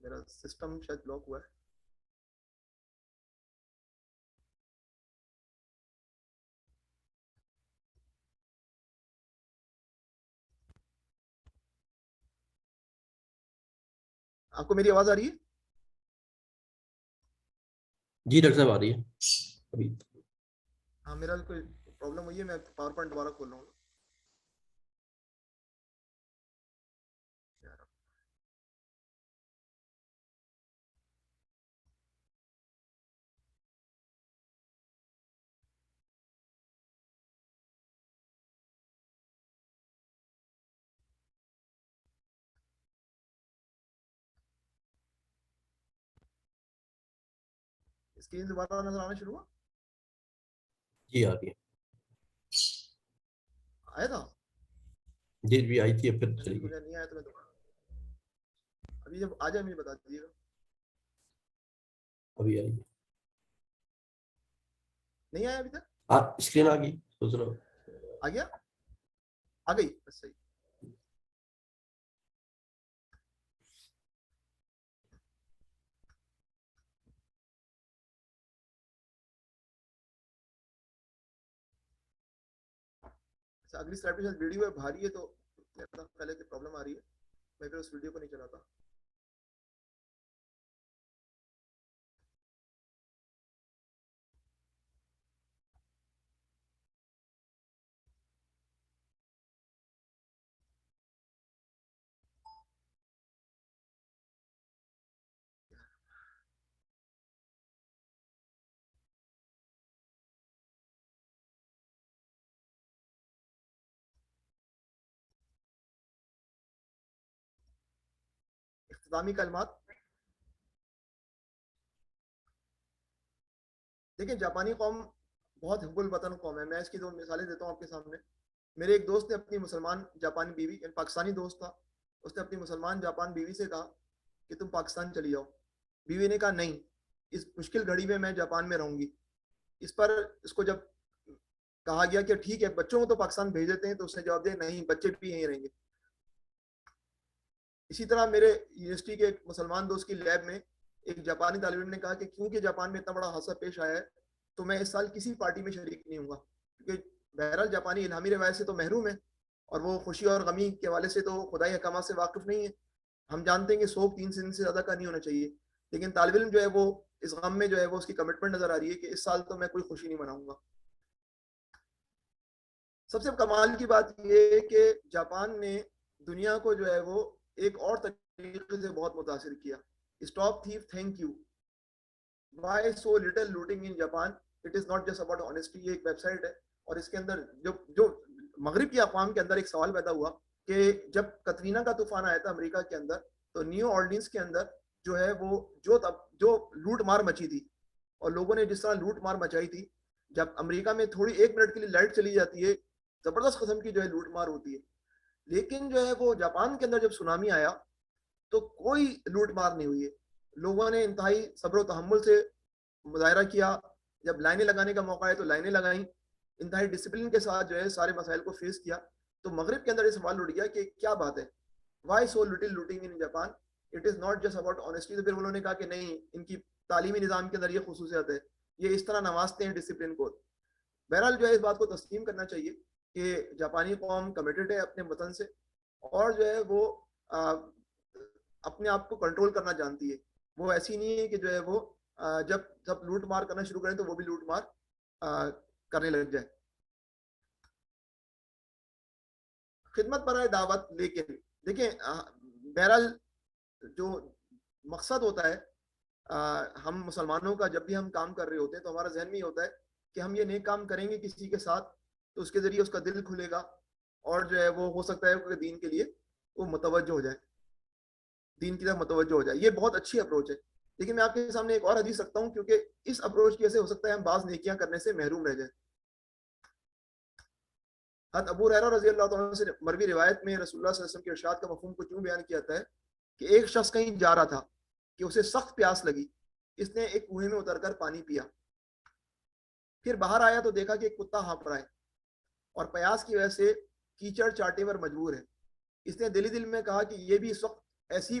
میرا سسٹم شاید بلاک ہوا ہے. آپ کو میری آواز آ رہی ہے؟ جی ڈاکٹر صاحب آ رہی ہے ابھی. ہاں میرا کوئی پرابلم ہوئی ہے, میں پاور پوائنٹ دوبارہ کھول رہا ہوں. اسکرین دوبارہ نظر آنا شروع ہوا؟ جی آ رہی ہے. آیا تھا جی بھی آئی تھی پھر چلی گئی. نہیں آیا تو میں دوبارہ ابھی جب آ جائے مجھے بتا دیجیے گا. ابھی آئی ہے. نہیں آیا ابھی تک؟ اسکرین آ گئی سوچ رہا ہوں. آ گیا, آ گئی بس صحیح. اگلی سلائڈ پہ شاید ویڈیو ہے بھاری ہے تو میرا پہلے کی پرابلم آ رہی ہے, میں پھر اس ویڈیو کو نہیں چلاتا. اختتامی کلمات. دیکھیں جاپانی قوم بہت حب الوطن قوم ہے. میں اس کی دو مثالیں دیتا ہوں آپ کے سامنے. میرے ایک دوست نے اپنی مسلمان جاپانی بیوی, پاکستانی دوست تھا, اس نے اپنی مسلمان جاپان بیوی سے کہا کہ تم پاکستان چلی جاؤ. بیوی نے کہا نہیں, اس مشکل گھڑی میں میں جاپان میں رہوں گی. اس پر اس کو جب کہا گیا کہ ٹھیک ہے بچوں کو تو پاکستان بھیج دیتے ہیں, تو اس نے جواب دیا نہیں بچے بھی یہیں رہیں گے. اسی طرح میرے یونیورسٹی کے ایک مسلمان دوست کی لیب میں ایک جاپانی طالب علم نے کہا کہ کیونکہ جاپان میں اتنا بڑا حادثہ پیش آیا ہے تو میں اس سال کسی پارٹی میں شریک نہیں ہوں گا, کیونکہ بہرحال جاپانی الہامی روایت سے تو محروم ہے اور وہ خوشی اور غمی کے حوالے سے تو خدائی احکامات سے واقف نہیں ہے. ہم جانتے ہیں کہ سوگ 3 دن سے زیادہ کا نہیں ہونا چاہیے, لیکن طالب علم جو ہے وہ اس غم میں جو ہے وہ اس کی کمٹمنٹ نظر آ رہی ہے کہ اس سال تو میں کوئی خوشی نہیں مناؤں گا. سب سے کمال کی بات یہ ہے کہ جاپان نے دنیا کو جو ہے وہ ایک اور طریقے سے بہت متاثر کیا. Stop thief thank you, why so little looting in Japan, it is not just about honesty. یہ ایک ویب سائٹ ہے اور اس کے اندر جو مغرب کی اقوام کے اندر ایک سوال پیدا ہوا کہ جب کترینا کا طوفان آیا تھا امریکہ کے اندر, تو نیو آرلینز کے اندر جو ہے وہ جو لوٹ مار مچی تھی اور لوگوں نے جس طرح لوٹ مار مچائی تھی, جب امریکہ میں تھوڑی 1 منٹ کے لیے لائٹ چلی جاتی ہے زبردست قسم کی جو ہے لوٹ مار ہوتی ہے. لیکن جو ہے وہ جاپان کے اندر جب سونامی آیا تو کوئی لوٹ مار نہیں ہوئی ہے. لوگوں نے انتہائی صبر و تحمل سے مظاہرہ کیا, جب لائنیں لگانے کا موقع ہے تو لائنیں لگائیں, انتہائی ڈسپلن کے ساتھ جو ہے سارے مسائل کو فیس کیا. تو مغرب کے اندر یہ سوال اٹھ گیا کہ کیا بات ہے, why so little looting in Japan, it is not just about honesty. تو پھر انہوں نے کہا کہ نہیں, ان کی تعلیمی نظام کے اندر یہ خصوصیت ہے, یہ اس طرح نوازتے ہیں ڈسپلن کو. بہرحال جو ہے اس بات کو تسلیم کرنا چاہیے کہ جاپانی قوم کمیٹڈ ہے اپنے وطن سے اور جو ہے وہ اپنے آپ کو کنٹرول کرنا جانتی ہے. وہ ایسی نہیں ہے کہ جو ہے وہ جب سب لوٹ مار کرنا شروع کریں تو وہ بھی لوٹ مار کرنے لگ جائے. خدمت برائے دعوت. لیکن دیکھیں بہرحال جو مقصد ہوتا ہے ہم مسلمانوں کا, جب بھی ہم کام کر رہے ہوتے ہیں تو ہمارا ذہن میں یہ ہوتا ہے کہ ہم یہ نیک کام کریں گے کسی کے ساتھ تو اس کے ذریعے اس کا دل کھلے گا اور جو ہے وہ ہو سکتا ہے کہ دین کے لیے وہ متوجہ ہو جائے, دین کی طرف متوجہ ہو جائے. یہ بہت اچھی اپروچ ہے. لیکن میں آپ کے سامنے ایک اور حدیث رکھتا ہوں کیونکہ اس اپروچ کی وجہ سے ہو سکتا ہے ہم بعض نیکیاں کرنے سے محروم رہ جائیں. حضرت ابو ہریرہ رضی اللہ تعالیٰ عنہ سے مروی روایت میں رسول اللہ صلی اللہ علیہ وسلم کے ارشاد کا مفہوم کو کیوں بیان کیا جاتا ہے کہ ایک شخص کہیں جا رہا تھا کہ اسے سخت پیاس لگی, اس نے ایک کنویں میں اتر کر پانی پیا, پھر باہر آیا تو دیکھا کہ ایک کتا ہانپ رہا ہے اور پیاس کی وجہ سے کیچڑ چاٹے پر مجبور ہے. اس نے دل ہی دل میں کہا کہ یہ بھی اس وقت ایسی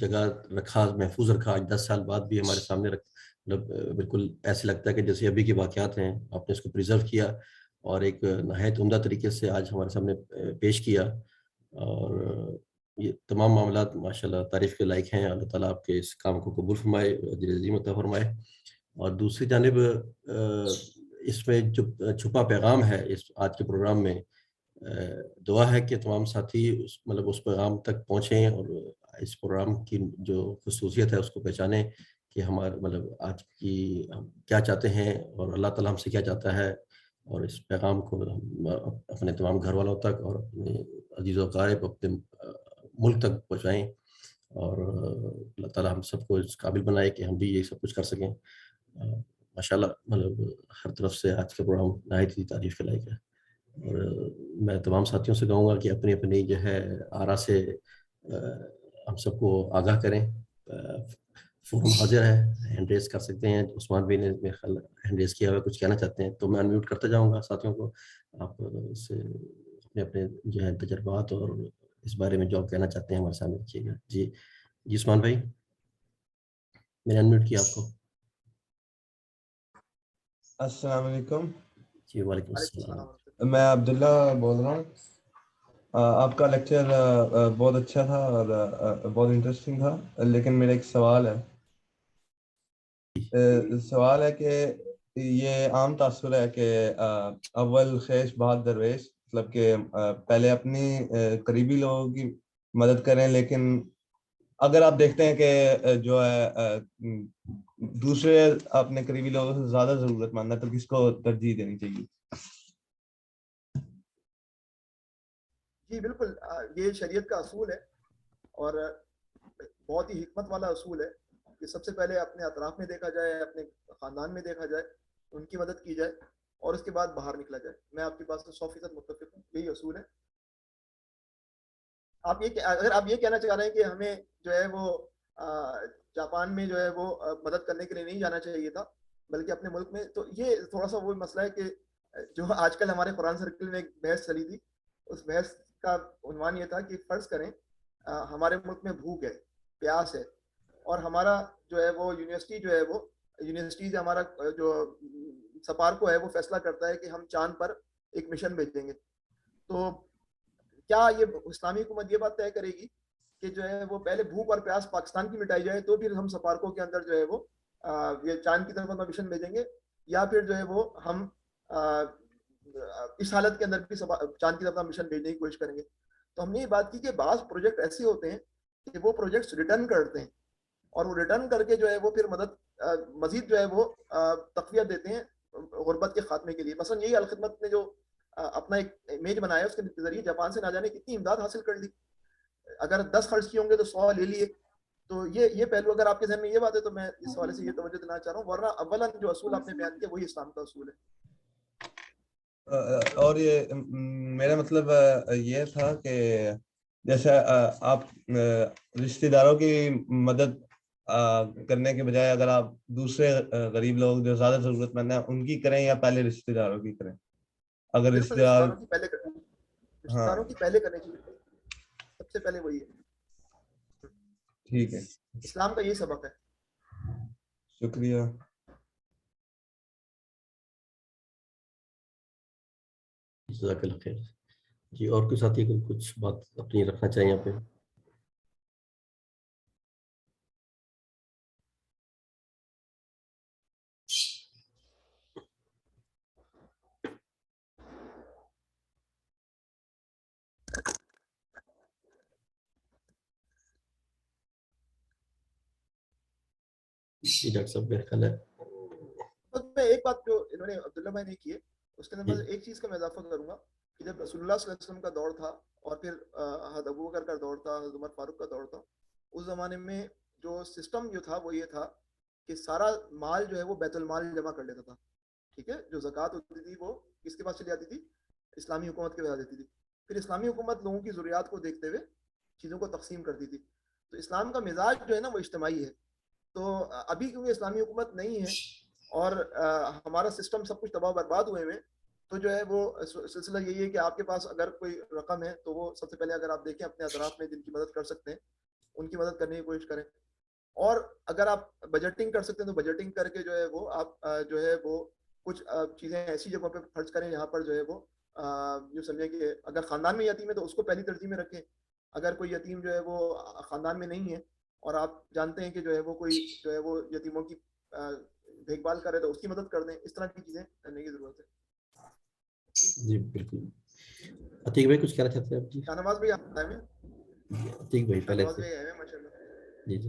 جگہ رکھا, محفوظ رکھا, آج 10 سال بعد بھی ہمارے سامنے مطلب بالکل ایسے لگتا ہے کہ جیسے ابھی کے واقعات ہیں, آپ نے اس کو پریزرو کیا اور ایک نہایت عمدہ طریقے سے آج ہمارے سامنے پیش کیا. اور یہ تمام معاملات ماشاءاللہ تعریف کے لائق ہیں. اللہ تعالیٰ آپ کے اس کام کو قبول فرمائے, اجر عظیم عطا فرمائے. اور دوسری جانب اس میں جو چھپا پیغام ہے اس آج کے پروگرام میں, دعا ہے کہ تمام ساتھی مطلب اس پیغام تک پہنچیں اور اس پروگرام کی جو خصوصیت ہے اس کو پہچانیں کہ ہمارا مطلب آج کی ہم کیا چاہتے ہیں اور اللہ تعالیٰ ہم سے کیا چاہتا ہے, اور اس پیغام کو ہم اپنے تمام گھر والوں تک اور اپنے عزیز و اقارب اپنے ملک تک پہنچائیں. اور اللہ تعالیٰ ہم سب کو اس قابل بنائے کہ ہم بھی یہ سب کچھ کر سکیں. ماشاءاللہ مطلب ہر طرف سے آج کا پروگرام نہایت ہی تعریف کے لائق ہے. اور میں تمام ساتھیوں سے کہوں گا کہ اپنی اپنی جو ہے آرا سے ہم سب کو آگاہ کریں. فورم حاضر ہے, ہینڈ ریز کر سکتے ہیں. عثمان بھی نے ہینڈ ریز کیا ہوا, کچھ کہنا چاہتے ہیں تو میں انمیوٹ کرتا جاؤں گا ساتھیوں کو. آپ سے اپنے اپنے جو ہے تجربات اور اس بارے میں جو آپ کہنا چاہتے ہیں ہمارے سامنے رکھیے گا. جی عثمان بھائی, میں نے انمیوٹ کیا آپ کو. السلام علیکم. جی وعلیکم السلام. میں عبداللہ بول رہا ہوں. آپ کا لیکچر بہت اچھا تھا اور بہت انٹرسٹنگ تھا, لیکن میرا ایک سوال ہے. سوال ہے کہ یہ عام تاثر ہے کہ اول خیش بعد درویش, مطلب کہ پہلے اپنی قریبی لوگوں کی مدد کریں, لیکن اگر آپ دیکھتے ہیں کہ جو ہے دوسرے اپنے قریبی لوگوں سے زیادہ ضرورت مند ہے تو کس کو ترجیح دینی چاہیے؟ جی بالکل, یہ شریعت کا اصول ہے اور بہت ہی حکمت والا اصول ہے کہ سب سے پہلے اپنے اطراف میں دیکھا جائے, اپنے خاندان میں دیکھا جائے, ان کی مدد کی جائے اور اس کے بعد باہر نکلا جائے. میں آپ کی بات سے 100% متفق ہوں, یہی اصول ہے. آپ یہ اگر آپ یہ کہنا چاہ رہے ہیں کہ ہمیں جو ہے وہ جاپان میں جو ہے وہ مدد کرنے کے لیے نہیں جانا چاہیے تھا بلکہ اپنے ملک میں, تو یہ تھوڑا سا وہ مسئلہ ہے کہ جو آج کل ہمارے قرآن سرکل میں ایک بحث چلی تھی, اس بحث کا عنوان یہ تھا کہ فرض کریں ہمارے ملک میں بھوک ہے, پیاس ہے, اور ہمارا جو ہے وہ یونیورسٹی جو ہے وہ یونیورسٹی سے ہمارا جو سپارکو ہے وہ فیصلہ کرتا ہے کہ ہم چاند پر ایک مشن بھیجیں گے. تو کیا یہ اسلامی حکومت یہ بات طے کرے گی کہ جو ہے وہ پہلے بھوک اور پیاس پاکستان کی مٹائی جائے تو پھر ہم سپارکو کے اندر جو ہے وہ یہ چاند کی طرف ہم مشن بھیجیں گے, یا پھر جو ہے وہ ہم اس حالت کے اندر بھی چاند کی طرف مشن بھیجنے کی کوشش کریں گے؟ تو ہم نے یہ بات کی کہ بعض پروجیکٹ ایسے ہوتے ہیں کہ وہ پروجیکٹس ریٹرن کرتے ہیں اور وہ ریٹرن کر کے جو ہے وہ پھر مزید جو ہے وہ تقویت دیتے ہیں غربت کے خاتمے کے لیے. مثلا یہی الخدمت نے جو اپنا ایک امیج بنایا, اس کے ذریعے جاپان سے نہ جانے کتنی امداد حاصل کر لی. اگر 10 خرچ کیے ہوں گے تو 100 لے لیے. تو یہ پہلو اگر آپ کے ذہن میں یہ بات ہے تو میں اس حوالے سے یہ توجہ دینا چاہ رہا ہوں, ورنہ اولا جو اصول آپ نے بیان کیا وہی اسلام کا اصول ہے. اور یہ میرا مطلب یہ تھا کہ جیسے آپ رشتہ داروں کی مدد کرنے کے بجائے اگر آپ دوسرے غریب لوگ جو زیادہ ضرورت مند ہیں ان کی کریں یا پہلے رشتہ داروں کی کریں؟ اگر رشتہ دار رشتہ داروں کی پہلے کرنی چاہیے, سب سے پہلے وہی ہے. ٹھیک ہے, اسلام کا یہ سبق ہے. شکریہ. جزاک اللہ خیر. جی اور کوئی ساتھی کو کچھ بات اپنی رکھنا چاہیں یہاں پہ؟ جی ڈاکٹر صاحب میرا خیال ہے میں ایک بات جو انہوں نے عبداللہ بھائی نے کی ہے اس کے اندر میں ایک چیز کا میں اضافہ کروں گا کہ جب رسول اللہ صلی اللہ علیہ وسلم کا دور تھا اور پھر حضرت ابوبکر کا دور تھا, حضرت عمر فاروق کا دور تھا, اس زمانے میں جو سسٹم جو تھا وہ یہ تھا کہ سارا مال جو ہے وہ بیت المال جمع کر لیتا تھا. ٹھیک ہے, جو زکوٰۃ ہوتی تھی وہ کس کے پاس چلی جاتی تھی؟ اسلامی حکومت کے پاس دیتی تھی. پھر اسلامی حکومت لوگوں کی ضروریات کو دیکھتے ہوئے چیزوں کو تقسیم کرتی تھی. تو اسلام کا مزاج جو ہے نا وہ اجتماعی ہے. تو ابھی کیونکہ اسلامی حکومت نہیں ہے اور ہمارا سسٹم سب کچھ تباہ برباد ہوئے ہوئے, تو جو ہے وہ سلسلہ یہی ہے کہ آپ کے پاس اگر کوئی رقم ہے تو وہ سب سے پہلے اگر آپ دیکھیں اپنے اطراف میں جن کی مدد کر سکتے ہیں ان کی مدد کرنے کی کوشش کریں. اور اگر آپ بجٹنگ کر سکتے ہیں تو بجٹنگ کر کے جو ہے وہ آپ جو ہے وہ کچھ چیزیں ایسی جگہوں پہ خرچ کریں جہاں پر جو ہے وہ جو سمجھیں کہ اگر خاندان میں یتیم ہے تو اس کو پہلی ترجیح میں رکھیں. اگر کوئی یتیم جو ہے وہ خاندان میں نہیں ہے اور آپ جانتے ہیں کہ جو ہے وہ کوئی جو ہے وہ یتیموں کی دیکھ بھال کرے تو اس کی مدد کر دیں. اس طرح کی چیزیں کرنے کی ضرورت ہے. جی بالکل. عتیق بھائی کچھ کہنا چاہتے ہیں آپ؟ جی شاہ نواز بھائی آپ آئے ہیں. عتیق بھائی شاہ پہلے نواز سے. بھائی آئے ہیں ماشاء اللہ. جی جی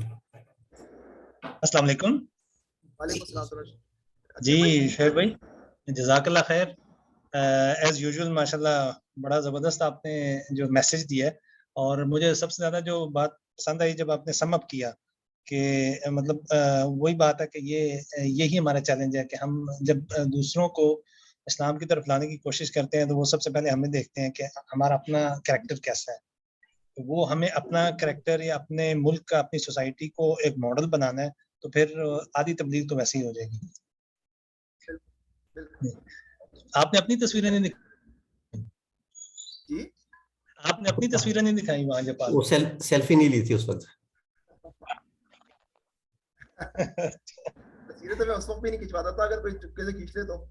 السلام علیکم. وعلیکم السلام. جی شعیب بھائی جزاک اللہ خیر. ایز یوزول ماشاء اللہ بڑا زبردست آپ نے جو میسج دیا ہے, اور مجھے سب سے زیادہ جو بات پسند آئی جب آپ نے سم اپ کیا کہ مطلب وہی بات ہے کہ یہی ہمارا چیلنج ہے کہ ہم جب دوسروں کو اسلام کی طرف لانے کی کوشش کرتے ہیں تو وہ سب سے پہلے ہمیں دیکھتے ہیں کہ ہمارا اپنا کریکٹر کیسا ہے. وہ ہمیں اپنا کریکٹر یا اپنے ملک کا, اپنی سوسائٹی کو ایک ماڈل بنانا ہے, تو پھر آدھی تبلیغ تو ویسے ہی ہو جائے گی. آپ نے اپنی تصویریں نہیں دکھائی؟ جی آپ نے اپنی تصویریں نہیں دکھائی وہاں کے پاس؟ وہ سیلفی نہیں لی تھی اس وقت. تصویریں تو میں اس وقت بھی نہیں کھنچواتا تھا, اگر کوئی چپکے سے کھینچ لے تو.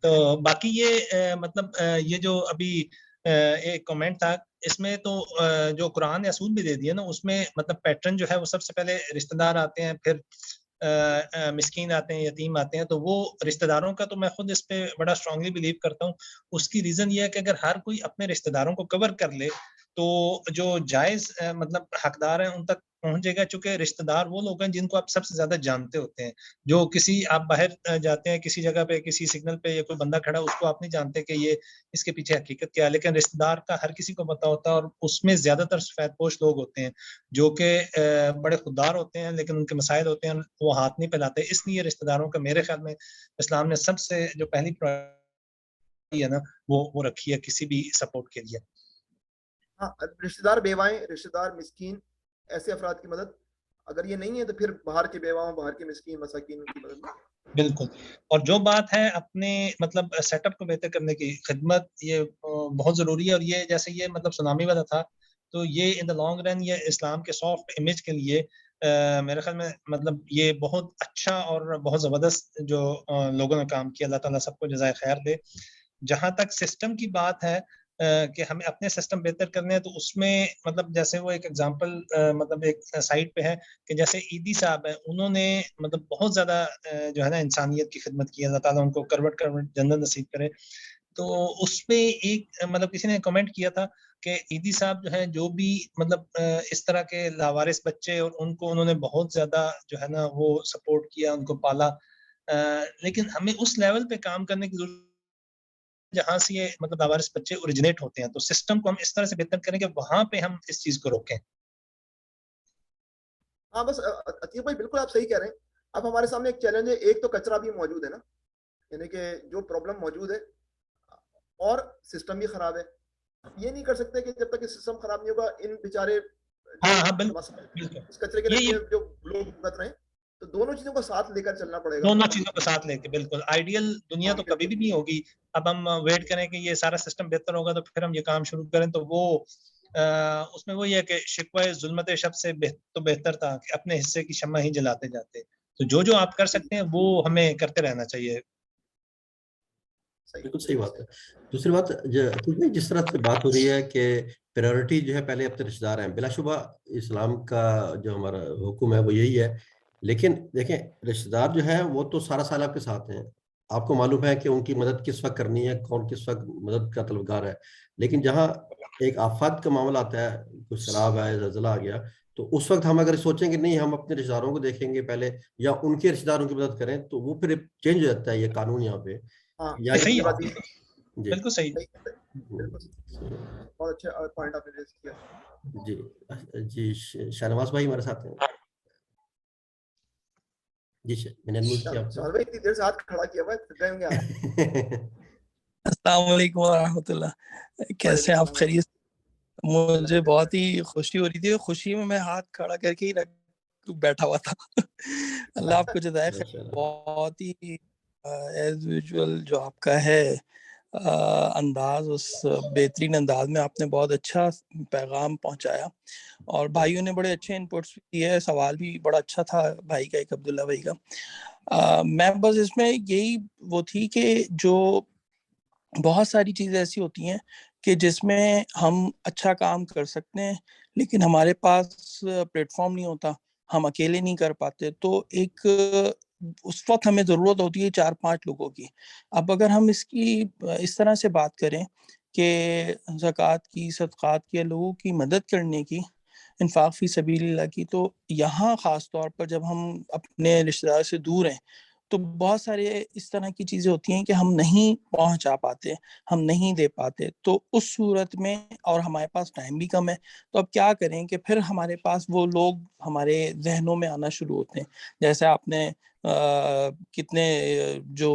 تو باقی یہ مطلب یہ جو ابھی ایک کمنٹ تھا, اس میں تو جو قرآن نے اصول بھی دے دیا نا, اس میں مطلب پیٹرن جو ہے وہ سب سے پہلے رشتہ دار آتے ہیں, پھر مسکین آتے ہیں, یتیم آتے ہیں. تو وہ رشتہ داروں کا تو میں خود اس پہ بڑا اسٹرانگلی بلیو کرتا ہوں. اس کی ریزن یہ ہے کہ اگر ہر کوئی اپنے رشتہ داروں کو کور کر لے تو جو جائز مطلب حقدار ہیں ان تک پہنچے گا, چونکہ رشتہ دار وہ لوگ ہیں جن کو آپ سب سے زیادہ جانتے ہوتے ہیں. جو کسی آپ باہر جاتے ہیں کسی جگہ پہ, کسی سگنل پہ یا کوئی بندہ کھڑا, اس کو آپ نہیں جانتے کہ یہ اس کے پیچھے حقیقت کیا ہے, لیکن رشتہ دار کا ہر کسی کو پتا ہوتا ہے. اور اس میں زیادہ تر سفید پوش لوگ ہوتے ہیں جو کہ بڑے خوددار ہوتے ہیں, لیکن ان کے مسائل ہوتے ہیں وہ ہاتھ نہیں پھیلاتے. اس لیے رشتہ داروں کا میرے خیال میں اسلام نے سب سے جو پہلی پرائورٹی ہے نا وہ رکھی ہے کسی بھی سپورٹ کے لیے. ہاں, رشتہ دار بیوائیں, رشتہ دار مسکین, ایسے افراد کی مدد اگر یہ نہیں ہے تو پھر باہر کے بیواؤں, باہر کے مسکین مساکین کی مدد. بالکل. اور جو بات ہے اپنے مطلب سیٹ اپ کو بہتر کرنے کی خدمت, یہ بہت ضروری ہے. اور یہ جیسے یہ مطلب سونامی والا تھا, تو یہ ان دا لانگ رن یہ اسلام کے سافٹ امیج کے لیے میرے خیال میں مطلب یہ بہت اچھا اور بہت زبردست جو لوگوں نے کام کیا. اللہ تعالیٰ سب کو جزائے خیر دے. جہاں تک سسٹم کی بات ہے کہ ہمیں اپنے سسٹم بہتر کرنے ہیں, تو اس میں مطلب جیسے وہ ایک ایگزامپل مطلب ایک سائٹ پہ ہے کہ جیسے عیدی صاحب ہیں, انہوں نے مطلب بہت زیادہ جو ہے نا انسانیت کی خدمت کی. اللہ تعالیٰ ان کو کروٹ جنت نصیب کرے. تو اس پہ ایک مطلب کسی نے کمنٹ کیا تھا کہ عیدی صاحب جو ہے جو بھی مطلب اس طرح کے لاوارث بچے, اور ان کو انہوں نے بہت زیادہ جو ہے نا وہ سپورٹ کیا, ان کو پالا. لیکن ہمیں اس لیول پہ کام کرنے کی ضرورت جہاں سے یہ مطلب لاوارث بچے اوریجنیٹ ہوتے ہیں. تو سسٹم کو ہم اس طرح سے بہتر کریں کہ وہاں پہ ہم اس چیز کو روکیں. ہاں بس عتیق بھائی بالکل آپ صحیح کہہ رہے ہیں. اب ہمارے سامنے ایک چیلنج ہے, ایک تو کچرا بھی موجود ہے نا, یعنی کہ جو پرابلم موجود ہے اور سسٹم بھی خراب ہے. یہ نہیں کر سکتے کہ جب تک سسٹم خراب نہیں ہوگا ان بیچارے اس کچرے کے جو لوگ بھگت رہے ہیں, تو دونوں چیزوں کو ساتھ لے کر چلنا پڑے گا. دونوں چیزوں کو ساتھ لے کے بالکل آئیڈیل دنیا تو کبھی بھی نہیں ہوگی. اب ہم ویٹ کریں کہ یہ سارا سسٹم بہتر ہوگا تو پھر ہم یہ کام شروع کریں, تو وہ اس میں وہی ہے کہ شکوہ ظلمت شب سے تو بہتر تھا کہ اپنے حصے کی شمع ہی جلاتے جاتے. تو جو آپ کر سکتے ہیں وہ ہمیں کرتے رہنا چاہیے. بالکل صحیح بات ہے. دوسری بات جس طرح سے بات ہو رہی ہے کہ پریورٹی جو ہے پہلے اپنے رشتہ دار ہیں, بلا شبہ اسلام کا جو ہمارا حکم ہے وہ یہی ہے. لیکن دیکھیں رشتہ دار جو ہے وہ تو سارا سال آپ کے ساتھ ہیں, آپ کو معلوم ہے کہ ان کی مدد کس وقت کرنی ہے, کون کس وقت مدد کا طلبگار ہے. لیکن جہاں ایک آفات کا معاملہ آتا ہے, کوئی سیلاب ہے, زلزلہ آ گیا, تو اس وقت ہم اگر سوچیں کہ نہیں ہم اپنے رشتہ داروں کو دیکھیں گے پہلے یا ان کے رشتہ داروں کی مدد کریں, تو وہ پھر چینج ہو جاتا ہے یہ قانون یہاں پہ. بالکل صحیح. بہت اچھا پوائنٹ آپ نے ریز کیا. جی شاہ نواز بھائی ہمارے ساتھ ہیں. جی میں نے انموٹ کیا آپ کو. بھائی اتنی دیر سے ہاتھ کھڑا کیا ہوا ہے, گئے ہوں گے آپ. السلام علیکم ورحمۃ اللہ. کیسے آپ خیریت؟ مجھے بہت ہی خوشی ہو رہی تھی, خوشی میں ہاتھ کھڑا کر کے ہی بیٹھا ہوا تھا. اللہ آپ کو جزائے خیر. بہت ہی ایز یوزول جو آپ کا ہے انداز، اس بہترین انداز میں آپ نے بہت اچھا پیغام پہنچایا اور بھائیوں نے بڑے اچھے انپٹس دیے. سوال بھی بڑا اچھا تھا بھائی کا، ایک عبداللہ بھائی کا. میں بس اس میں یہی وہ تھی کہ جو بہت ساری چیزیں ایسی ہوتی ہیں کہ جس میں ہم اچھا کام کر سکتے ہیں لیکن ہمارے پاس پلیٹ فارم نہیں ہوتا، ہم اکیلے نہیں کر پاتے، تو ایک اس وقت ہمیں ضرورت ہوتی ہے 4-5 لوگوں کی. اب اگر ہم اس طرح سے بات کریں کہ زکوٰۃ کی، صدقات کی، لوگوں کی مدد کرنے کی، انفاق فی سبیل اللہ کی، تو یہاں خاص طور پر جب ہم اپنے رشتہ دار سے دور ہیں تو بہت سارے اس طرح کی چیزیں ہوتی ہیں کہ ہم نہیں پہنچا پاتے، ہم نہیں دے پاتے. تو اس صورت میں، اور ہمارے پاس ٹائم بھی کم ہے، تو اب کیا کریں کہ پھر ہمارے پاس وہ لوگ ہمارے ذہنوں میں آنا شروع ہوتے ہیں. جیسے آپ نے کتنے جو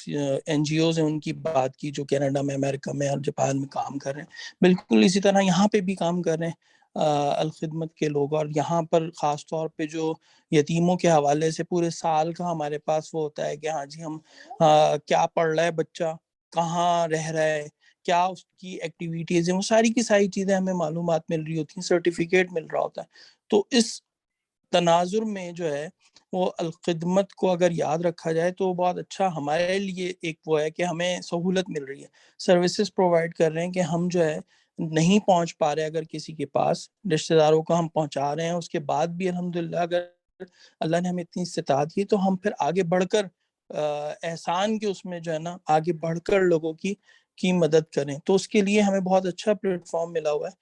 این جی اوز ہیں ان کی بات کی جو کینیڈا میں، امریکہ میں اور جاپان میں کام کر رہے ہیں، بالکل اسی طرح یہاں پہ بھی کام کر رہے ہیں الخدمت کے لوگ. اور یہاں پر خاص طور پہ جو یتیموں کے حوالے سے پورے سال کا ہمارے پاس وہ ہوتا ہے کہ ہاں جی ہم کیا پڑھ رہا ہے بچہ، کہاں رہ رہا ہے، کیا اس کی ایکٹیویٹیز ہیں، وہ ساری کی ساری چیزیں ہمیں معلومات مل رہی ہوتی ہیں، سرٹیفکیٹ مل رہا ہوتا ہے. تو اس تناظر میں جو ہے وہ الخدمت کو اگر یاد رکھا جائے تو بہت اچھا ہمارے لیے ایک وہ ہے کہ ہمیں سہولت مل رہی ہے، سروسز پرووائڈ کر رہے ہیں کہ ہم جو ہے نہیں پہنچ پا رہے اگر کسی کے پاس، رشتہ داروں کو ہم پہنچا رہے ہیں. اس کے بعد بھی الحمدللہ اگر اللہ نے ہمیں اتنی استطاعت کی تو ہم پھر آگے بڑھ کر احسان کے اس میں جو ہے نا آگے بڑھ کر لوگوں کی مدد کریں. تو اس کے لیے ہمیں بہت اچھا پلیٹ فارم ملا ہوا ہے.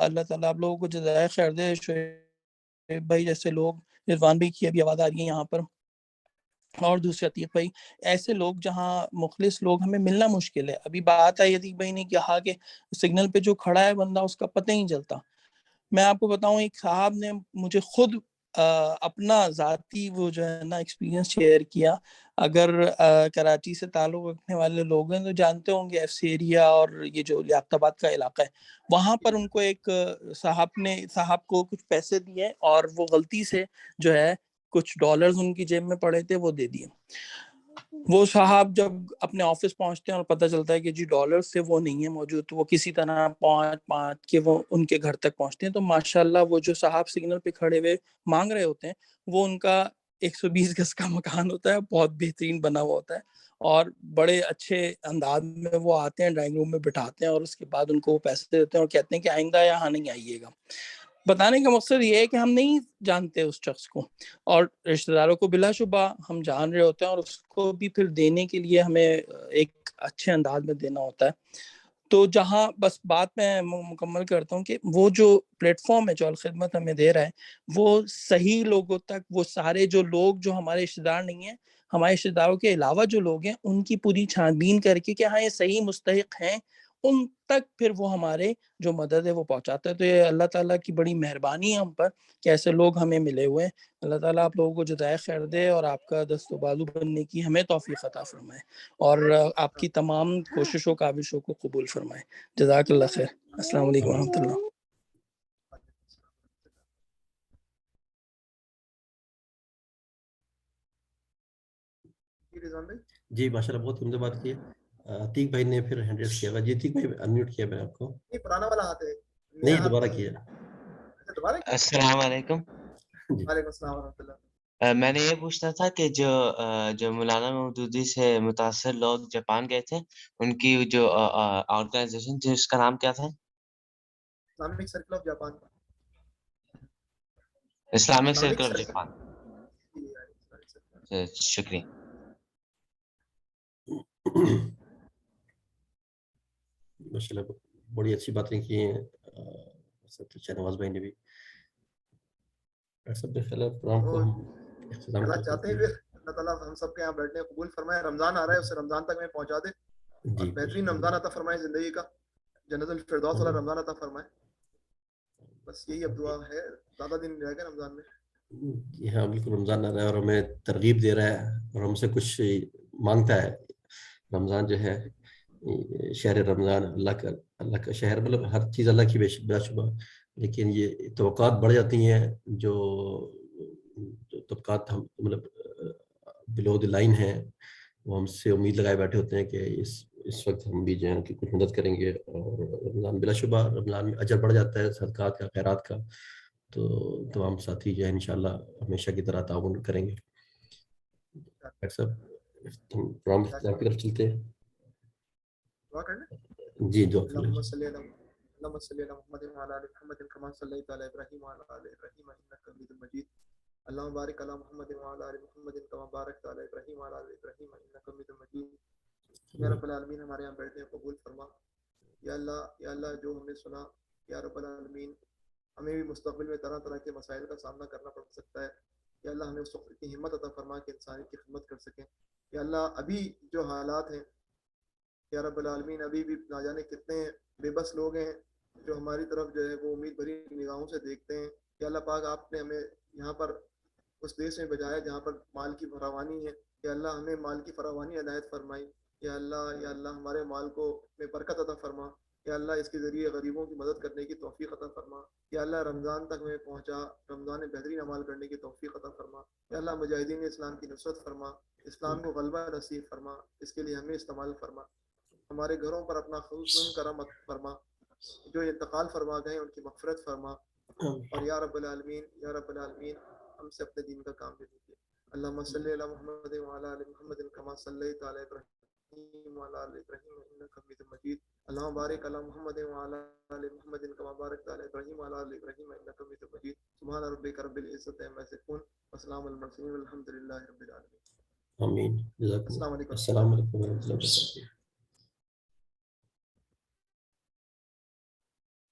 اللہ تعالیٰ آپ لوگوں کو جزائے خیر دے. شعیب بھائی جیسے لوگ، رضوان بھائی کی ابھی آواز آ رہی ہے یہاں پر، اور دوسرے عتیق بھائی، ایسے لوگ جہاں مخلص لوگ ہمیں ملنا مشکل ہے. ابھی بات آئی عتیق بھائی نے کہا کہ سگنل پہ جو کھڑا ہے بندہ اس کا پتہ ہی نہیں چلتا. میں آپ کو بتاؤں، ایک صاحب نے مجھے خود اپنا ذاتی وہ جو ہے نا ایکسپیرینس شیئر کیا. اگر کراچی سے تعلق رکھنے والے لوگ ہیں تو جانتے ہوں گے ایف سی ایریا اور یہ جو لیاقت آباد کا علاقہ ہے، وہاں پر ان کو ایک صاحب کو کچھ پیسے دیے اور وہ غلطی سے جو ہے کچھ ڈالرز ان کی جیب میں پڑے تھے، وہ دے دیے. وہ صاحب جب اپنے آفس پہنچتے ہیں اور پتہ چلتا ہے کہ جی ڈالر سے وہ نہیں ہے موجود، تو وہ کسی طرح پہنچ کے وہ ان کے گھر تک پہنچتے ہیں. تو ماشاءاللہ وہ جو صاحب سگنل پہ کھڑے ہوئے مانگ رہے ہوتے ہیں، وہ ان کا 120 گز کا مکان ہوتا ہے، بہت بہترین بنا ہوا ہوتا ہے، اور بڑے اچھے انداز میں وہ آتے ہیں، ڈرائنگ روم میں بٹھاتے ہیں اور اس کے بعد ان کو وہ پیسے دیتے ہیں اور کہتے ہیں کہ آئندہ یہاں نہیں آئیے گا. بتانے کا مقصد یہ ہے کہ ہم نہیں جانتے اس شخص کو، اور رشتہ داروں کو بلا شبہ ہم جان رہے ہوتے ہیں، اور اس کو بھی پھر دینے کے لیے ہمیں ایک اچھے انداز میں دینا ہوتا ہے. تو جہاں بس بات میں مکمل کرتا ہوں کہ وہ جو پلیٹ فارم ہے جو الخدمت ہمیں دے رہا ہے، وہ صحیح لوگوں تک، وہ سارے جو لوگ جو ہمارے رشتہ دار نہیں ہیں، ہمارے رشتہ داروں کے علاوہ جو لوگ ہیں، ان کی پوری چھان بین کر کے کہ ہاں یہ صحیح مستحق ہیں، ان تک پھر وہ ہمارے جو مدد ہے وہ پہنچاتا ہے. تو یہ اللہ تعالیٰ کی بڑی مہربانی ہے ہم پر کہ ایسے لوگ ہمیں ملے ہوئے ہیں. اللہ تعالیٰ آپ لوگوں کو جزائے خیر دے اور آپ کا دست و بازو بننے کی ہمیں توفیق عطا فرمائے، اور آپ کی تمام کوششوں کاوشوں کو قبول فرمائے. جزاک اللہ خیر. السلام علیکم ورحمۃ اللہ. جی ماشاءاللہ بہت عمدہ بات کی ہے. عتیق بھائی نے پھر ہینڈ ریز کیا ہوا. جی عتیق بھائی انمیوٹ کیا میں آپ کو. یہ پرانا والا ہاتھ ہے. نہیں دوبارہ کیا. السلام علیکم. وعلیکم السلام ورحمۃ اللہ. میں نے یہ پوچھنا تھا کہ جو مولانا مودودی سے متاثر لوگ جاپان گئے تھے، ان کی جو آرگنائزیشن تھی اس کا نام کیا تھا؟ Islamic circle of Japan. Islamic circle of Japan. شکریہ. ماشاءاللہ بڑی اچھی باتیں کی ہیں شہنواز بھائی نے بھی. سب پروگرام کو ہم اختتام چاہتے ہیں. اللہ تعالیٰ ہم سب کے یہاں بیٹھنے قبول فرمائے. رمضان آ رہا ہے، اسے رمضان تک میں پہنچا دے اور بہترین رمضان عطا فرمائے، زندگی کا جنت الفردوس والا رمضان عطا فرمائے. بس یہی اب دعا ہے. زیادہ دن رہ گئے رمضان میں. جی ہاں بالکل، رمضان آ رہا ہے اور ہمیں ترغیب دے رہا ہے اور ہم سے کچھ مانگتا ہے. رمضان جو ہے شہر رمضان، اللہ کا شہر، مطلب ہر چیز اللہ کی بلا شبہ، لیکن یہ توقعات بڑھ جاتی ہیں. جو طبقات ہم مطلب بلو دی لائن ہیں، وہ ہم سے امید لگائے بیٹھے ہوتے ہیں کہ اس اس وقت ہم بھی جو ہے ان کی کچھ مدد کریں گے. اور رمضان بلا شبہ رمضان میں اجر بڑھ جاتا ہے صدقات کا خیرات کا, تو تمام ساتھی جو ہے انشاءاللہ ہمیشہ کی طرح تعاون کریں گے. ڈاکٹر صاحب ہم پروگرام کی طرف چلتے ہیں. دعا کرنا. جی دعا اللهم صل على اللهم صل على محمد وعلى ال محمد كما صليت على ابراهيم وعلى ال ابراهيم انك حميد مجيد. اللهم بارك على محمد وعلى ال محمد كما باركت على ابراهيم وعلى ال ابراهيم انك حميد مجيد. یا رب العالمین ہمارے یہاں بیٹھنے قبول فرما. یا اللہ جو ہم نے سنا یا رب العالمین ہمیں بھی مستقبل میں طرح طرح کے مسائل کا سامنا کرنا پڑ سکتا ہے. یا اللہ ہمیں اس وقت اتنی ہمت عطا فرما کہ انسانیت کی خدمت کر سکیں. یا اللہ ابھی جو حالات ہیں یا رب العالمین ابھی بھی نہ جانے کتنے بے بس لوگ ہیں جو ہماری طرف جو ہے وہ امید بھری نگاہوں سے دیکھتے ہیں. یا اللہ پاک آپ نے ہمیں یہاں پر اس دیش میں بھیجا ہے جہاں پر مال کی فراوانی ہے. یا اللہ ہمیں مال کی فراوانی عنایت فرمائی. یا اللہ ہمارے مال کو میں برکت عطا فرما. یا اللہ اس کے ذریعے غریبوں کی مدد کرنے کی توفیق عطا فرما. یا اللہ رمضان تک میں پہنچا رمضان میں بہترین اعمال کرنے کی توفیق عطا فرما. یا اللہ مجاہدین اسلام کی نصرت فرما, اسلام کو غلبہ نصیب فرما, اس کے لیے ہمیں استعمال فرما. ہمارے گھروں پر اپنا خصوصاً کرم فرما, جو انتقال فرما گئے ان کی مغفرت فرما. اور یا رب العالمین ہم سے اپنے دین کا کام دے دیجیے. اللہم صلی علی محمد وعلی آل محمد کما صلیت علی ابراہیم وعلی آل ابراہیم انک حمید مجید. اللہم بارک علی محمد وعلی آل محمد کما بارکت علی ابراہیم وعلی آل ابراہیم انک حمید مجید. سبحان ربک رب العزت عما یصفون وسلام علی المرسلین والحمد للہ رب العالمین. آمین. السلام علیکم. السلام علیکم ورحمۃ اللہ وبرکاتہ.